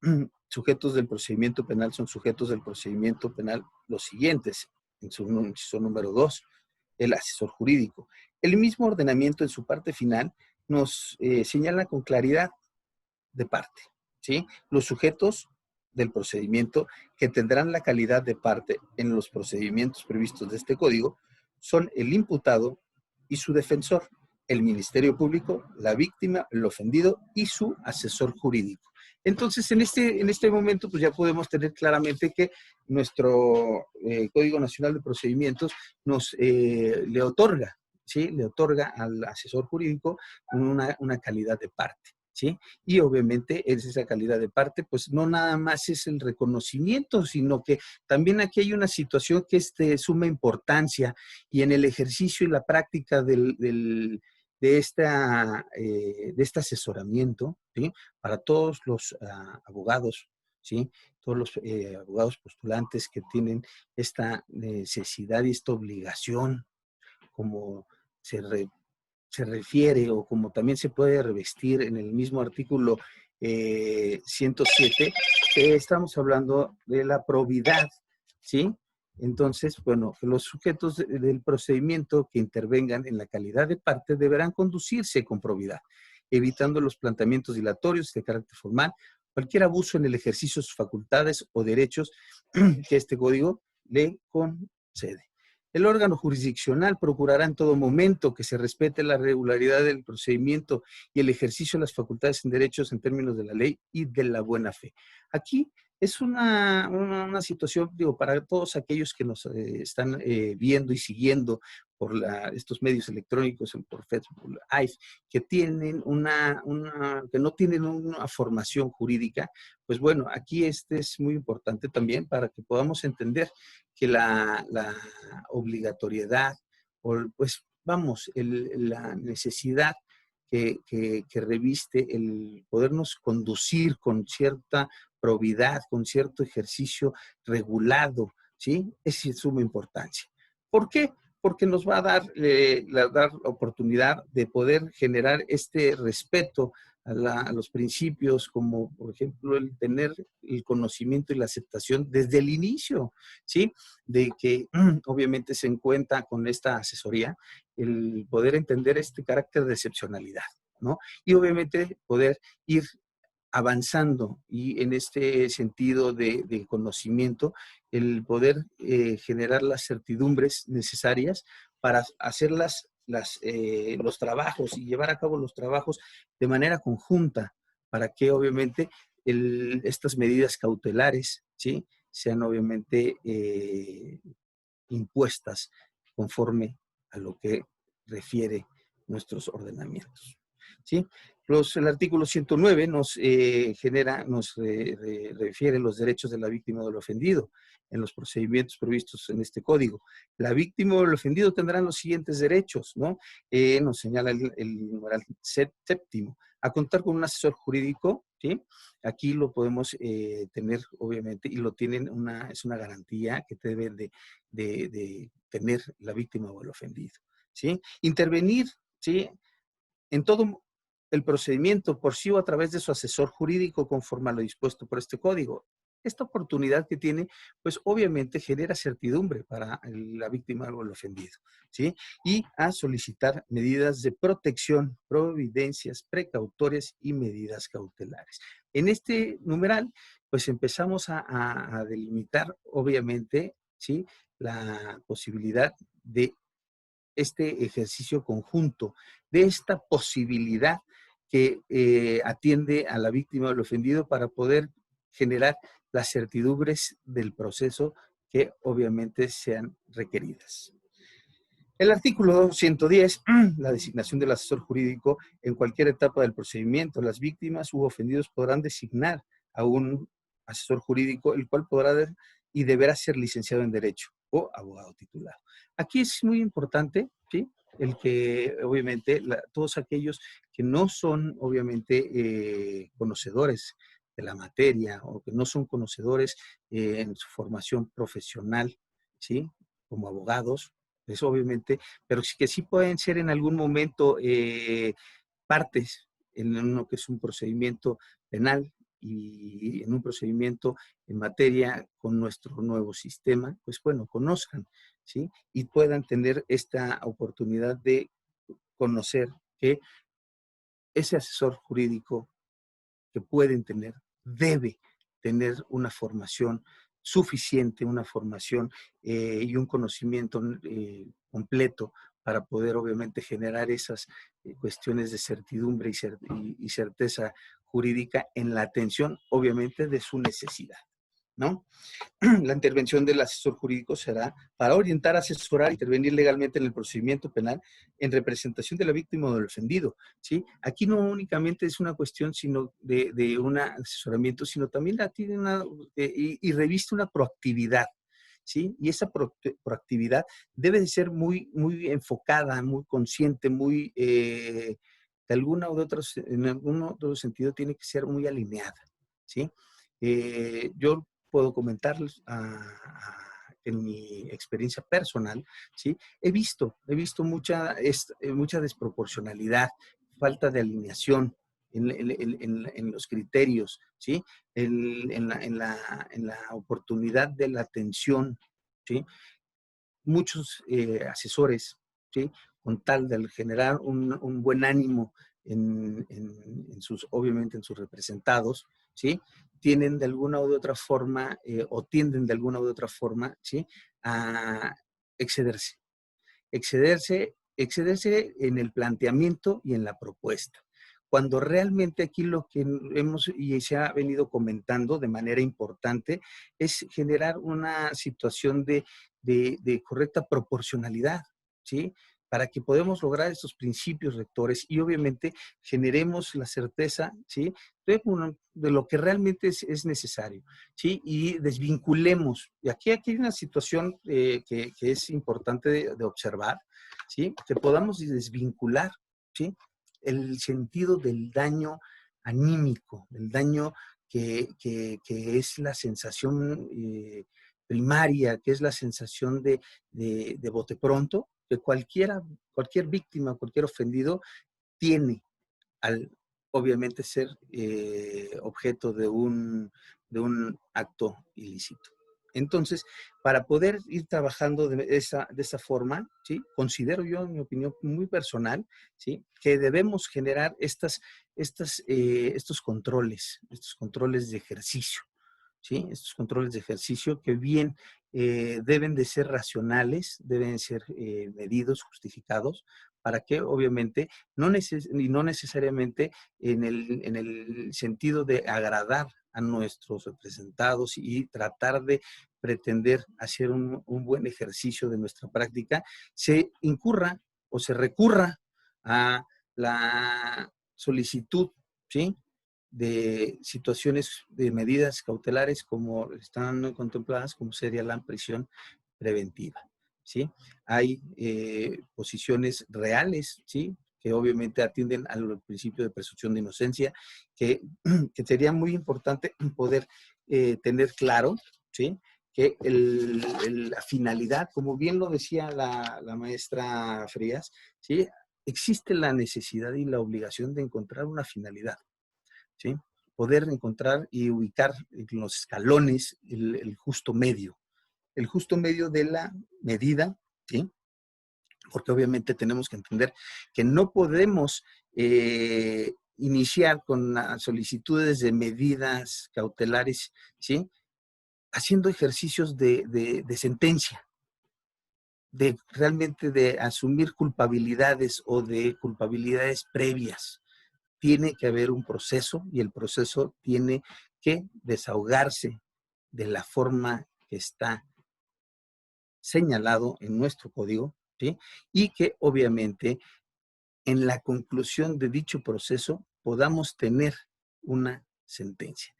sujetos del procedimiento penal son sujetos del procedimiento penal los siguientes, en su inciso número 2, el asesor jurídico. El mismo ordenamiento en su parte final nos señala con claridad de parte, ¿sí? Los sujetos del procedimiento que tendrán la calidad de parte en los procedimientos previstos de este código son el imputado y su defensor, el Ministerio Público, la víctima, el ofendido y su asesor jurídico. Entonces, en este momento, pues ya podemos tener claramente que nuestro Código Nacional de Procedimientos le otorga, ¿sí? Le otorga al asesor jurídico una calidad de parte, ¿sí? Y obviamente esa calidad de parte, pues no nada más es el reconocimiento, sino que también aquí hay una situación que es de suma importancia y en el ejercicio y la práctica de este asesoramiento, ¿sí? Para todos los abogados, ¿sí? Todos los abogados postulantes que tienen esta necesidad y esta obligación, como se refiere o como también se puede revestir en el mismo artículo 107, estamos hablando de la probidad, ¿sí? Entonces, bueno, los sujetos del procedimiento que intervengan en la calidad de parte deberán conducirse con probidad, evitando los planteamientos dilatorios de carácter formal, cualquier abuso en el ejercicio de sus facultades o derechos que este código le concede. El órgano jurisdiccional procurará en todo momento que se respete la regularidad del procedimiento y el ejercicio de las facultades en derechos en términos de la ley y de la buena fe. Aquí es una situación, digo, para todos aquellos que nos están viendo y siguiendo por estos medios electrónicos, por Facebook Live, que tienen que no tienen una formación jurídica, pues bueno, aquí es muy importante también para que podamos entender que la obligatoriedad, o pues vamos, la necesidad que reviste el podernos conducir con cierta probidad, con cierto ejercicio regulado, ¿sí? Es de suma importancia. ¿Por qué? Porque nos va a dar la oportunidad de poder generar este respeto a los principios, como por ejemplo el tener el conocimiento y la aceptación desde el inicio, ¿sí? De que obviamente se encuentra con esta asesoría, el poder entender este carácter de excepcionalidad, ¿no? Y obviamente poder ir avanzando y en este sentido de conocimiento, el poder generar las certidumbres necesarias para hacer los trabajos y llevar a cabo los trabajos de manera conjunta, para que obviamente estas medidas cautelares, ¿sí?, sean obviamente impuestas conforme a lo que refiere nuestros ordenamientos, ¿sí? El artículo 109 nos refiere los derechos de la víctima o del ofendido en los procedimientos previstos en este código. La víctima o el ofendido tendrán los siguientes derechos, ¿no? Nos señala el numeral séptimo, a contar con un asesor jurídico, ¿sí? Aquí lo podemos tener, obviamente, y lo tienen, es una garantía que deben de tener la víctima o el ofendido, ¿sí? Intervenir, ¿sí?, en todo el procedimiento por sí o a través de su asesor jurídico conforme a lo dispuesto por este código. Esta oportunidad que tiene, pues obviamente genera certidumbre para la víctima o el ofendido, ¿sí? Y a solicitar medidas de protección, providencias precautorias y medidas cautelares. En este numeral, pues empezamos a delimitar, obviamente, ¿sí?, la posibilidad de este ejercicio conjunto, de esta posibilidad que atiende a la víctima o al ofendido para poder generar las certidumbres del proceso que obviamente sean requeridas. El artículo 110, la designación del asesor jurídico en cualquier etapa del procedimiento. Las víctimas u ofendidos podrán designar a un asesor jurídico, el cual podrá y deberá ser licenciado en Derecho o abogado titulado. Aquí es muy importante, ¿sí?, el que obviamente todos aquellos que no son obviamente conocedores de la materia o que no son conocedores en su formación profesional, ¿sí?, como abogados, pues obviamente, pero que sí pueden ser en algún momento partes en uno que es un procedimiento penal y en un procedimiento en materia con nuestro nuevo sistema, pues bueno, conozcan, ¿sí?, y puedan tener esta oportunidad de conocer que ese asesor jurídico que pueden tener debe tener una formación suficiente, una formación y un conocimiento completo para poder obviamente generar esas cuestiones de certidumbre y certeza jurídica en la atención obviamente de su necesidad, ¿no? La intervención del asesor jurídico será para orientar, asesorar, intervenir legalmente en el procedimiento penal en representación de la víctima o del ofendido, ¿sí? Aquí no únicamente es una cuestión sino de un asesoramiento, sino también tiene y reviste una proactividad, ¿sí? Y esa proactividad debe de ser muy, muy enfocada, muy consciente, muy, de alguna u otra, en algún otro sentido tiene que ser muy alineada, ¿sí? Yo puedo comentarles en mi experiencia personal, ¿sí? He visto mucha desproporcionalidad, falta de alineación en los criterios, ¿sí? En la oportunidad de la atención, ¿sí? Muchos asesores, ¿sí?, con tal de generar un buen ánimo obviamente en sus representados, ¿sí?, tienen de alguna u otra forma o tienden de alguna u otra forma, ¿sí?, a excederse en el planteamiento y en la propuesta. Cuando realmente aquí lo que hemos y se ha venido comentando de manera importante es generar una situación de correcta proporcionalidad, ¿sí?, para que podamos lograr estos principios rectores y obviamente generemos la certeza, ¿sí?, de lo que realmente es necesario, ¿sí?, y desvinculemos. Y aquí hay una situación que es importante de observar, ¿sí?, que podamos desvincular, ¿sí?, el sentido del daño anímico, del daño que es la sensación primaria, que es la sensación de bote pronto, que cualquier víctima, cualquier ofendido tiene al obviamente ser objeto de un acto ilícito. Entonces, para poder ir trabajando de esa forma, ¿sí? Considero yo, en mi opinión muy personal, ¿sí? Que debemos generar estos controles de ejercicio, ¿sí? Estos controles de ejercicio que bien deben de ser racionales, deben ser medidos, justificados, para que obviamente no necesariamente en el sentido de agradar a nuestros representados y tratar de pretender hacer un buen ejercicio de nuestra práctica, se incurra o se recurra a la solicitud, ¿sí? De situaciones de medidas cautelares como están contempladas, como sería la prisión preventiva, ¿sí? Hay posiciones reales, ¿sí? Que obviamente atienden al principio de presunción de inocencia, que sería muy importante poder tener claro, ¿sí? Que la finalidad, como bien lo decía la maestra Frías, ¿sí? Existe la necesidad y la obligación de encontrar una finalidad, ¿sí? Poder encontrar y ubicar en los escalones el justo medio de la medida, ¿sí? Porque obviamente tenemos que entender que no podemos iniciar con las solicitudes de medidas cautelares, ¿sí? Haciendo ejercicios de sentencia, de realmente de asumir culpabilidades o de culpabilidades previas. Tiene que haber un proceso y el proceso tiene que desahogarse de la forma que está señalado en nuestro código, ¿sí? Y que obviamente en la conclusión de dicho proceso podamos tener una sentencia,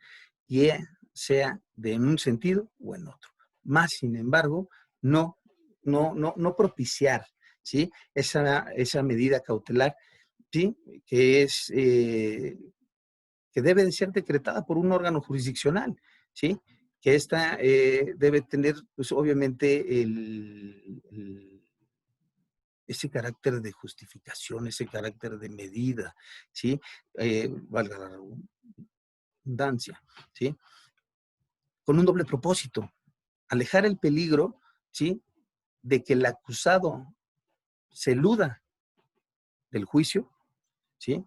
ya sea en un sentido o en otro. Más sin embargo, no propiciar, ¿sí? Esa medida cautelar, ¿sí? Que debe de ser decretada por un órgano jurisdiccional, ¿sí? Que esta debe tener, pues obviamente, ese carácter de justificación, ese carácter de medida, ¿sí? Valga la redundancia, ¿sí? Con un doble propósito, alejar el peligro, ¿sí? De que el acusado se eluda del juicio, ¿sí?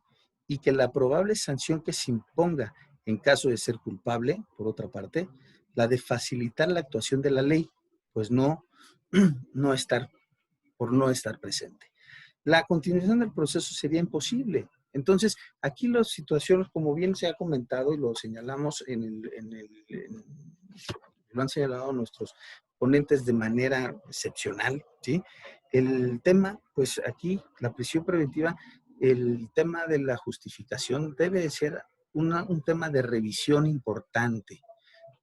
Y que la probable sanción que se imponga en caso de ser culpable, por otra parte, la de facilitar la actuación de la ley, pues no estar presente. La continuación del proceso sería imposible. Entonces, aquí las situaciones, como bien se ha comentado y lo señalamos lo han señalado nuestros ponentes de manera excepcional, ¿sí? El tema, pues aquí, la prisión preventiva, el tema de la justificación debe de ser un tema de revisión importante,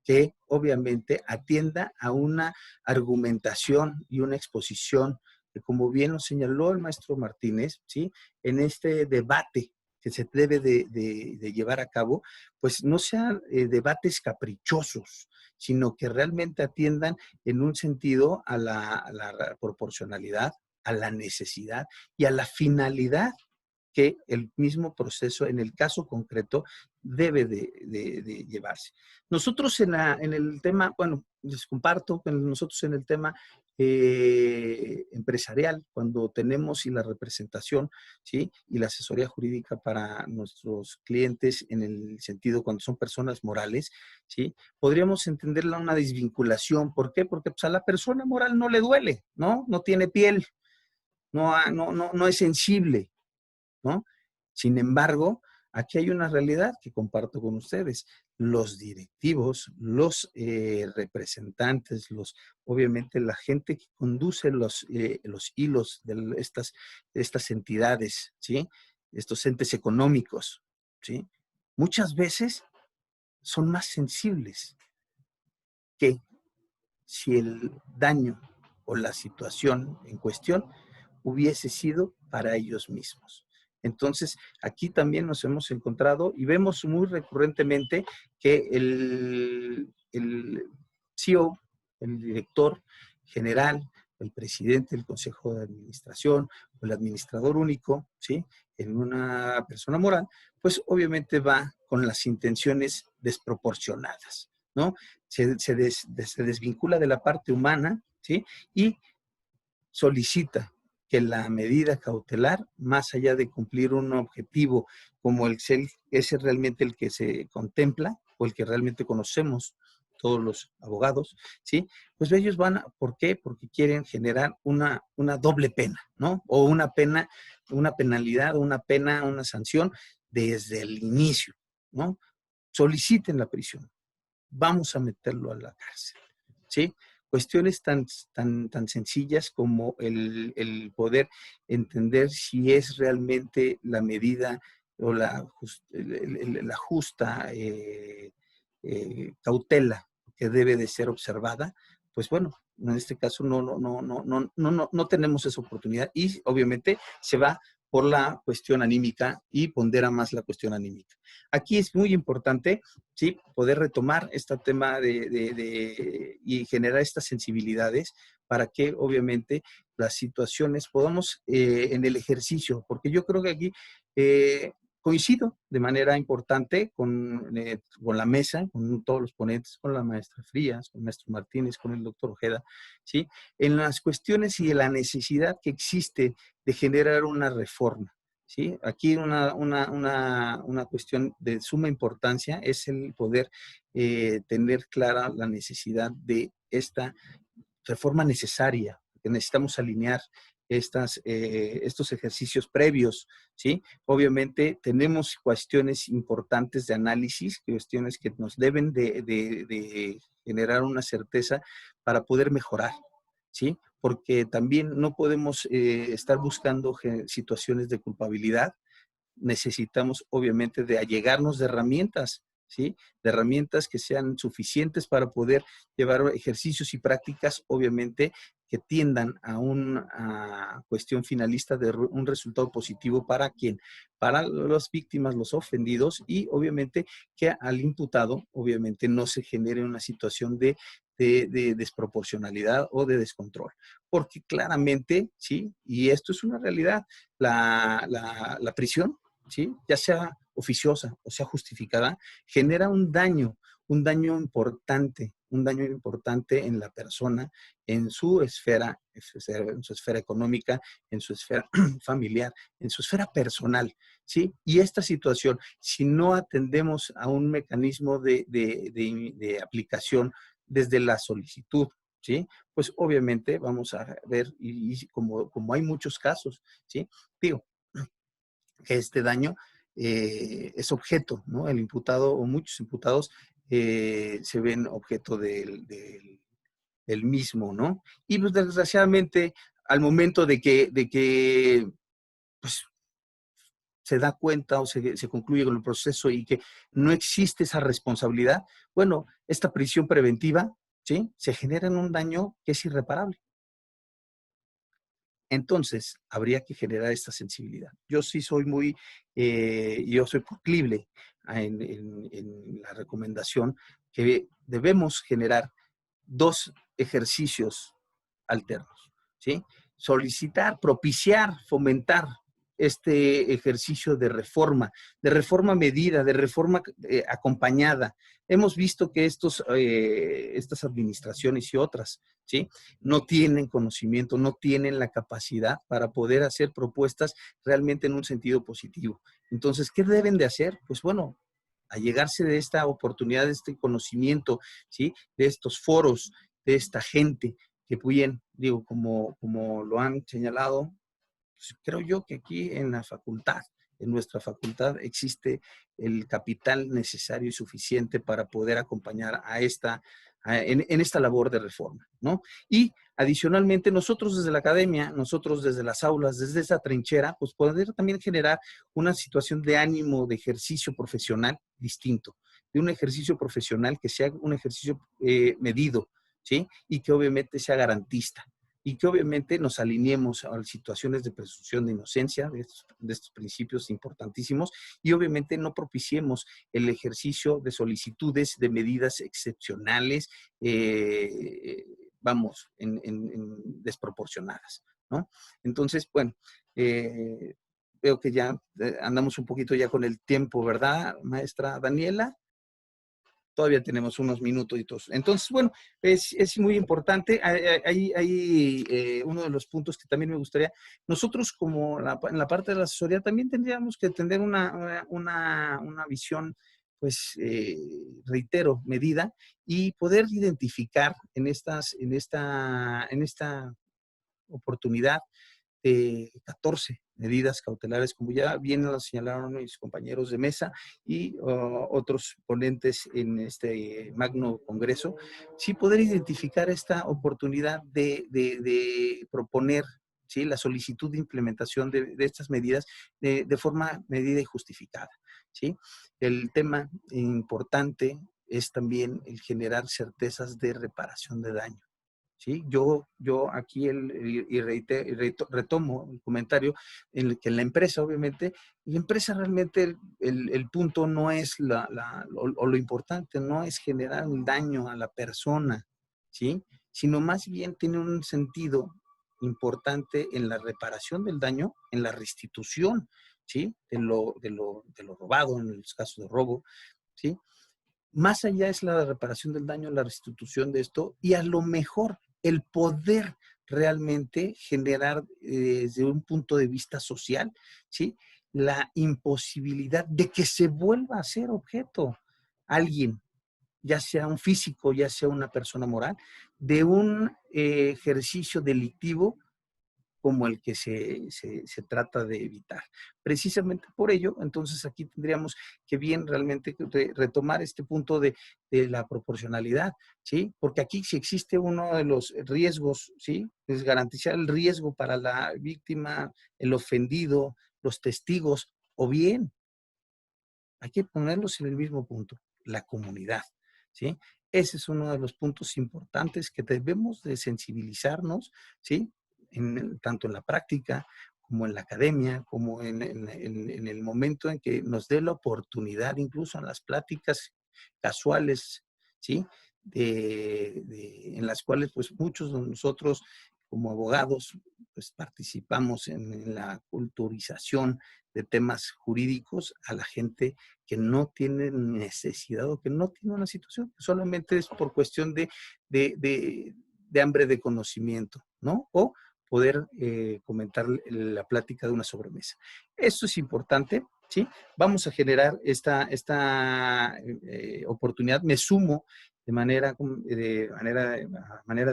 que obviamente atienda a una argumentación y una exposición que, como bien lo señaló el maestro Martínez, ¿sí? En este debate que se debe de llevar a cabo, pues no sean debates caprichosos, sino que realmente atiendan en un sentido a la proporcionalidad, a la necesidad y a la finalidad que el mismo proceso, en el caso concreto, debe de llevarse. Nosotros en el tema, bueno, les comparto, nosotros en el tema empresarial, cuando tenemos y la representación, ¿sí? Y la asesoría jurídica para nuestros clientes en el sentido cuando son personas morales, ¿sí? Podríamos entenderla una desvinculación. ¿Por qué? Porque pues, a la persona moral no le duele, ¿no? No tiene piel, no es sensible, ¿no? Sin embargo, aquí hay una realidad que comparto con ustedes. Los directivos, los representantes, obviamente la gente que conduce los hilos de estas entidades, ¿sí? Estos entes económicos, ¿sí? Muchas veces son más sensibles que si el daño o la situación en cuestión hubiese sido para ellos mismos. Entonces, aquí también nos hemos encontrado y vemos muy recurrentemente que el CEO, el director general, el presidente del Consejo de Administración o el administrador único, ¿sí?, en una persona moral, pues obviamente va con las intenciones desproporcionadas, ¿no? Se desvincula de la parte humana, ¿sí?, y solicita que la medida cautelar, más allá de cumplir un objetivo como ese es realmente el que se contempla o el que realmente conocemos todos los abogados, ¿sí? Pues ellos van, ¿por qué? Porque quieren generar una doble pena, ¿no? O una pena, una penalidad, una pena, una sanción desde el inicio, ¿no? Soliciten la prisión, vamos a meterlo a la cárcel, ¿sí? Cuestiones tan sencillas como el poder entender si es realmente la medida o la justa cautela que debe de ser observada, pues bueno, en este caso no tenemos esa oportunidad y obviamente se va por la cuestión anímica y pondera más la cuestión anímica. Aquí es muy importante, ¿sí?, poder retomar este tema y generar estas sensibilidades para que obviamente las situaciones podamos en el ejercicio, porque yo creo que aquí coincido de manera importante con la mesa, con todos los ponentes, con la maestra Frías, con el maestro Martínez, con el doctor Ojeda, ¿sí?, en las cuestiones y de la necesidad que existe de generar una reforma, ¿sí? Aquí una cuestión de suma importancia es el poder tener clara la necesidad de esta reforma necesaria, que necesitamos alinear estos ejercicios previos, ¿sí? Obviamente tenemos cuestiones importantes de análisis, cuestiones que nos deben de generar una certeza para poder mejorar, ¿sí? Porque también no podemos estar buscando situaciones de culpabilidad. Necesitamos obviamente de allegarnos de herramientas, ¿sí? De herramientas que sean suficientes para poder llevar ejercicios y prácticas, obviamente, que tiendan a una cuestión finalista de un resultado positivo para quién, para las víctimas, los ofendidos y obviamente que al imputado, obviamente, no se genere una situación de desproporcionalidad o de descontrol. Porque claramente, ¿sí? Y esto es una realidad, la prisión, ¿sí?, ya sea oficiosa o sea justificada, genera un daño importante en la persona, en su esfera económica, en su esfera familiar, en su esfera personal, ¿sí? Y esta situación, si no atendemos a un mecanismo de aplicación desde la solicitud, ¿sí?, pues obviamente vamos a ver, y como hay muchos casos, ¿sí?, digo, que este daño es objeto, ¿no? El imputado o muchos imputados se ven objeto del mismo, ¿no? Y pues desgraciadamente al momento de que pues, se da cuenta o se concluye con el proceso y que no existe esa responsabilidad, bueno, esta prisión preventiva, ¿sí?, se genera en un daño que es irreparable. Entonces, habría que generar esta sensibilidad. Yo sí soy yo soy proclive en la recomendación que debemos generar 2 ejercicios alternos, ¿sí? Solicitar, propiciar, fomentar este ejercicio de reforma medida, de reforma acompañada. Hemos visto que estas administraciones y otras, ¿sí?, no tienen conocimiento, no tienen la capacidad para poder hacer propuestas realmente en un sentido positivo. Entonces, ¿qué deben de hacer? Pues bueno, allegarse de esta oportunidad, de este conocimiento, ¿sí?, de estos foros, de esta gente que bien, digo, como lo han señalado, pues creo yo que aquí en nuestra facultad existe el capital necesario y suficiente para poder acompañar en esta labor de reforma, ¿no? Y adicionalmente nosotros desde la academia, nosotros desde las aulas, desde esa trinchera, pues poder también generar una situación de ánimo, de ejercicio profesional distinto, de un ejercicio profesional que sea un ejercicio medido, ¿sí? Y que obviamente sea garantista. y que obviamente nos alineemos a situaciones de presunción de inocencia, de estos principios importantísimos, y obviamente no propiciemos el ejercicio de solicitudes de medidas excepcionales, desproporcionadas, ¿no? Entonces, bueno, veo que ya andamos un poquito ya con el tiempo, ¿verdad, maestra Daniela? Todavía tenemos unos minutitos. Entonces, bueno, es muy importante. Hay uno de los puntos que también me gustaría, nosotros como en la parte de la asesoría también tendríamos que tener una visión, pues, reitero, medida, y poder identificar en esta oportunidad 14 medidas cautelares, como ya bien lo señalaron mis compañeros de mesa y otros ponentes en este magno congreso, sí poder identificar esta oportunidad de proponer, ¿sí?, la solicitud de implementación de estas medidas de forma medida y justificada, ¿sí? El tema importante es también el generar certezas de reparación de daño. ¿Sí? Yo aquí retomo el comentario en el que la empresa, obviamente, la empresa realmente el punto no es o lo importante no es generar un daño a la persona, ¿sí? Sino más bien tiene un sentido importante en la reparación del daño, en la restitución, ¿sí? De lo robado, en los casos de robo, ¿sí? Más allá es la reparación del daño, la restitución de esto, y a lo mejor el poder realmente generar desde un punto de vista social, ¿sí?, la imposibilidad de que se vuelva a ser objeto alguien, ya sea un físico, ya sea una persona moral, de un ejercicio delictivo como el que se trata de evitar. Precisamente por ello, entonces aquí tendríamos que bien realmente retomar este punto de la proporcionalidad, ¿sí? Porque aquí si existe uno de los riesgos, ¿sí?, es garantizar el riesgo para la víctima, el ofendido, los testigos, o bien hay que ponerlos en el mismo punto, la comunidad, ¿sí? Ese es uno de los puntos importantes que debemos de sensibilizarnos, ¿sí? Tanto en la práctica como en la academia, como en el momento en que nos dé la oportunidad, incluso en las pláticas casuales, ¿sí? En las cuales pues muchos de nosotros como abogados pues participamos en la culturización de temas jurídicos a la gente que no tiene necesidad o que no tiene una situación, solamente es por cuestión de hambre de conocimiento, ¿no? O poder comentar la plática de una sobremesa. Esto es importante, ¿sí? Vamos a generar esta oportunidad. Me sumo de manera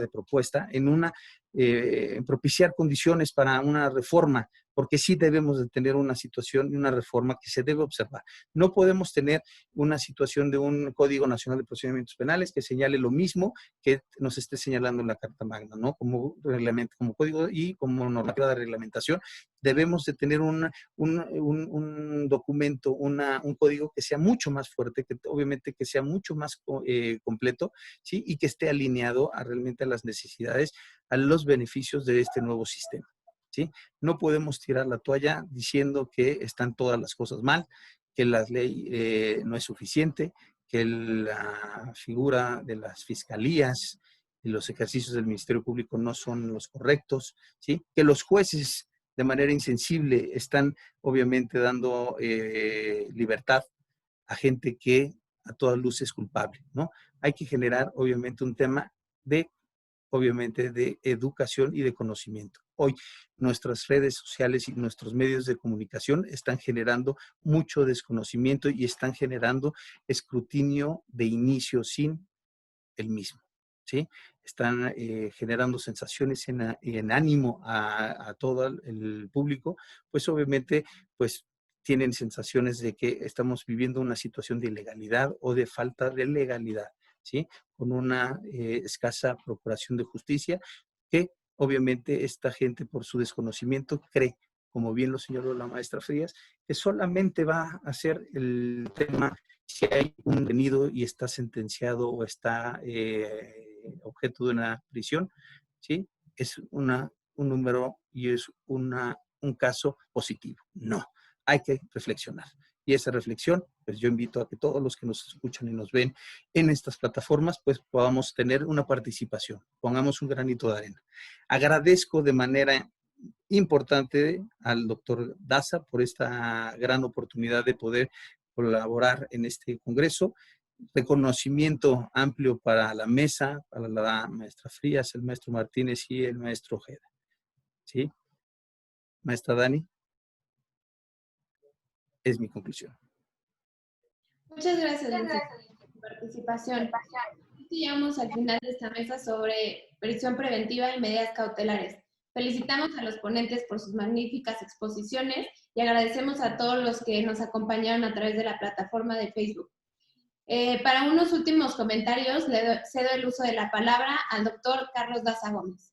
de propuesta en propiciar condiciones para una reforma, porque sí debemos de tener una situación y una reforma que se debe observar. No podemos tener una situación de un Código Nacional de Procedimientos Penales que señale lo mismo que nos esté señalando en la Carta Magna, ¿no? Como reglamento, como código y como normativa de reglamentación, debemos de tener un documento, un código que sea mucho más fuerte, que obviamente que sea mucho más completo, ¿sí? Y que esté alineado realmente a las necesidades, a los beneficios de este nuevo sistema, ¿sí? No podemos tirar la toalla diciendo que están todas las cosas mal, que la ley no es suficiente, que la figura de las fiscalías y los ejercicios del Ministerio Público no son los correctos, ¿sí? Que los jueces de manera insensible están obviamente dando libertad a gente que a todas luces es culpable, ¿no? Hay que generar obviamente un tema obviamente de educación y de conocimiento. Hoy nuestras redes sociales y nuestros medios de comunicación están generando mucho desconocimiento y están generando escrutinio de inicio sin el mismo, ¿sí? Están generando sensaciones en ánimo a todo el público, pues obviamente, pues tienen sensaciones de que estamos viviendo una situación de ilegalidad o de falta de legalidad, ¿sí? Con una escasa procuración de justicia que obviamente esta gente por su desconocimiento cree, como bien lo señaló la maestra Frías, que solamente va a ser el tema si hay un detenido y está sentenciado o está objeto de una prisión, ¿sí? es un número y es un caso positivo. No, hay que reflexionar. Y esa reflexión, pues yo invito a que todos los que nos escuchan y nos ven en estas plataformas, pues podamos tener una participación, pongamos un granito de arena. Agradezco de manera importante al doctor Daza por esta gran oportunidad de poder colaborar en este congreso. Reconocimiento amplio para la mesa, para la maestra Frías, el maestro Martínez y el maestro Ojeda. ¿Sí? Maestra Dani, es mi conclusión. Muchas gracias, por su participación. Llegamos al final de esta mesa sobre prisión preventiva y medidas cautelares. Felicitamos a los ponentes por sus magníficas exposiciones y agradecemos a todos los que nos acompañaron a través de la plataforma de Facebook. Para unos últimos comentarios, le cedo el uso de la palabra al doctor Carlos Daza Gómez.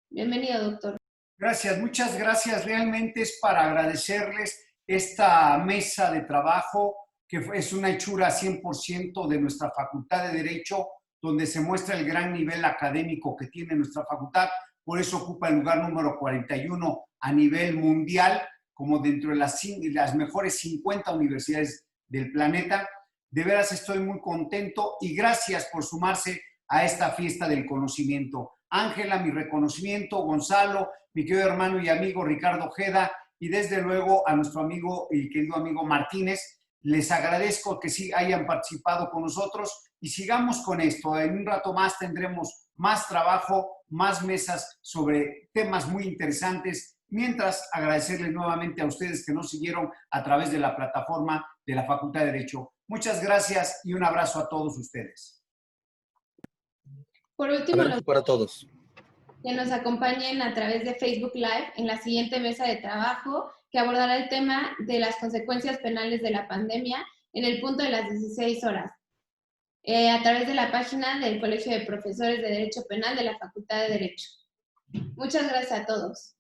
Bienvenido, doctor. Gracias, muchas gracias. Realmente es para agradecerles esta mesa de trabajo, que es una hechura 100% de nuestra Facultad de Derecho, donde se muestra el gran nivel académico que tiene nuestra facultad. Por eso ocupa el lugar número 41 a nivel mundial, como dentro de las mejores 50 universidades del planeta. De veras estoy muy contento y gracias por sumarse a esta fiesta del conocimiento. Ángela, mi reconocimiento, Gonzalo, mi querido hermano y amigo Ricardo Ojeda, y desde luego a nuestro amigo y querido amigo Martínez. Les agradezco que sí hayan participado con nosotros y sigamos con esto. En un rato más tendremos más trabajo, más mesas sobre temas muy interesantes. Mientras, agradecerles nuevamente a ustedes que nos siguieron a través de la plataforma de la Facultad de Derecho. Muchas gracias y un abrazo a todos ustedes. Por último, para todos. Que nos acompañen a través de Facebook Live en la siguiente mesa de trabajo que abordará el tema de las consecuencias penales de la pandemia en el punto de las 16 horas, a través de la página del Colegio de Profesores de Derecho Penal de la Facultad de Derecho. Muchas gracias a todos.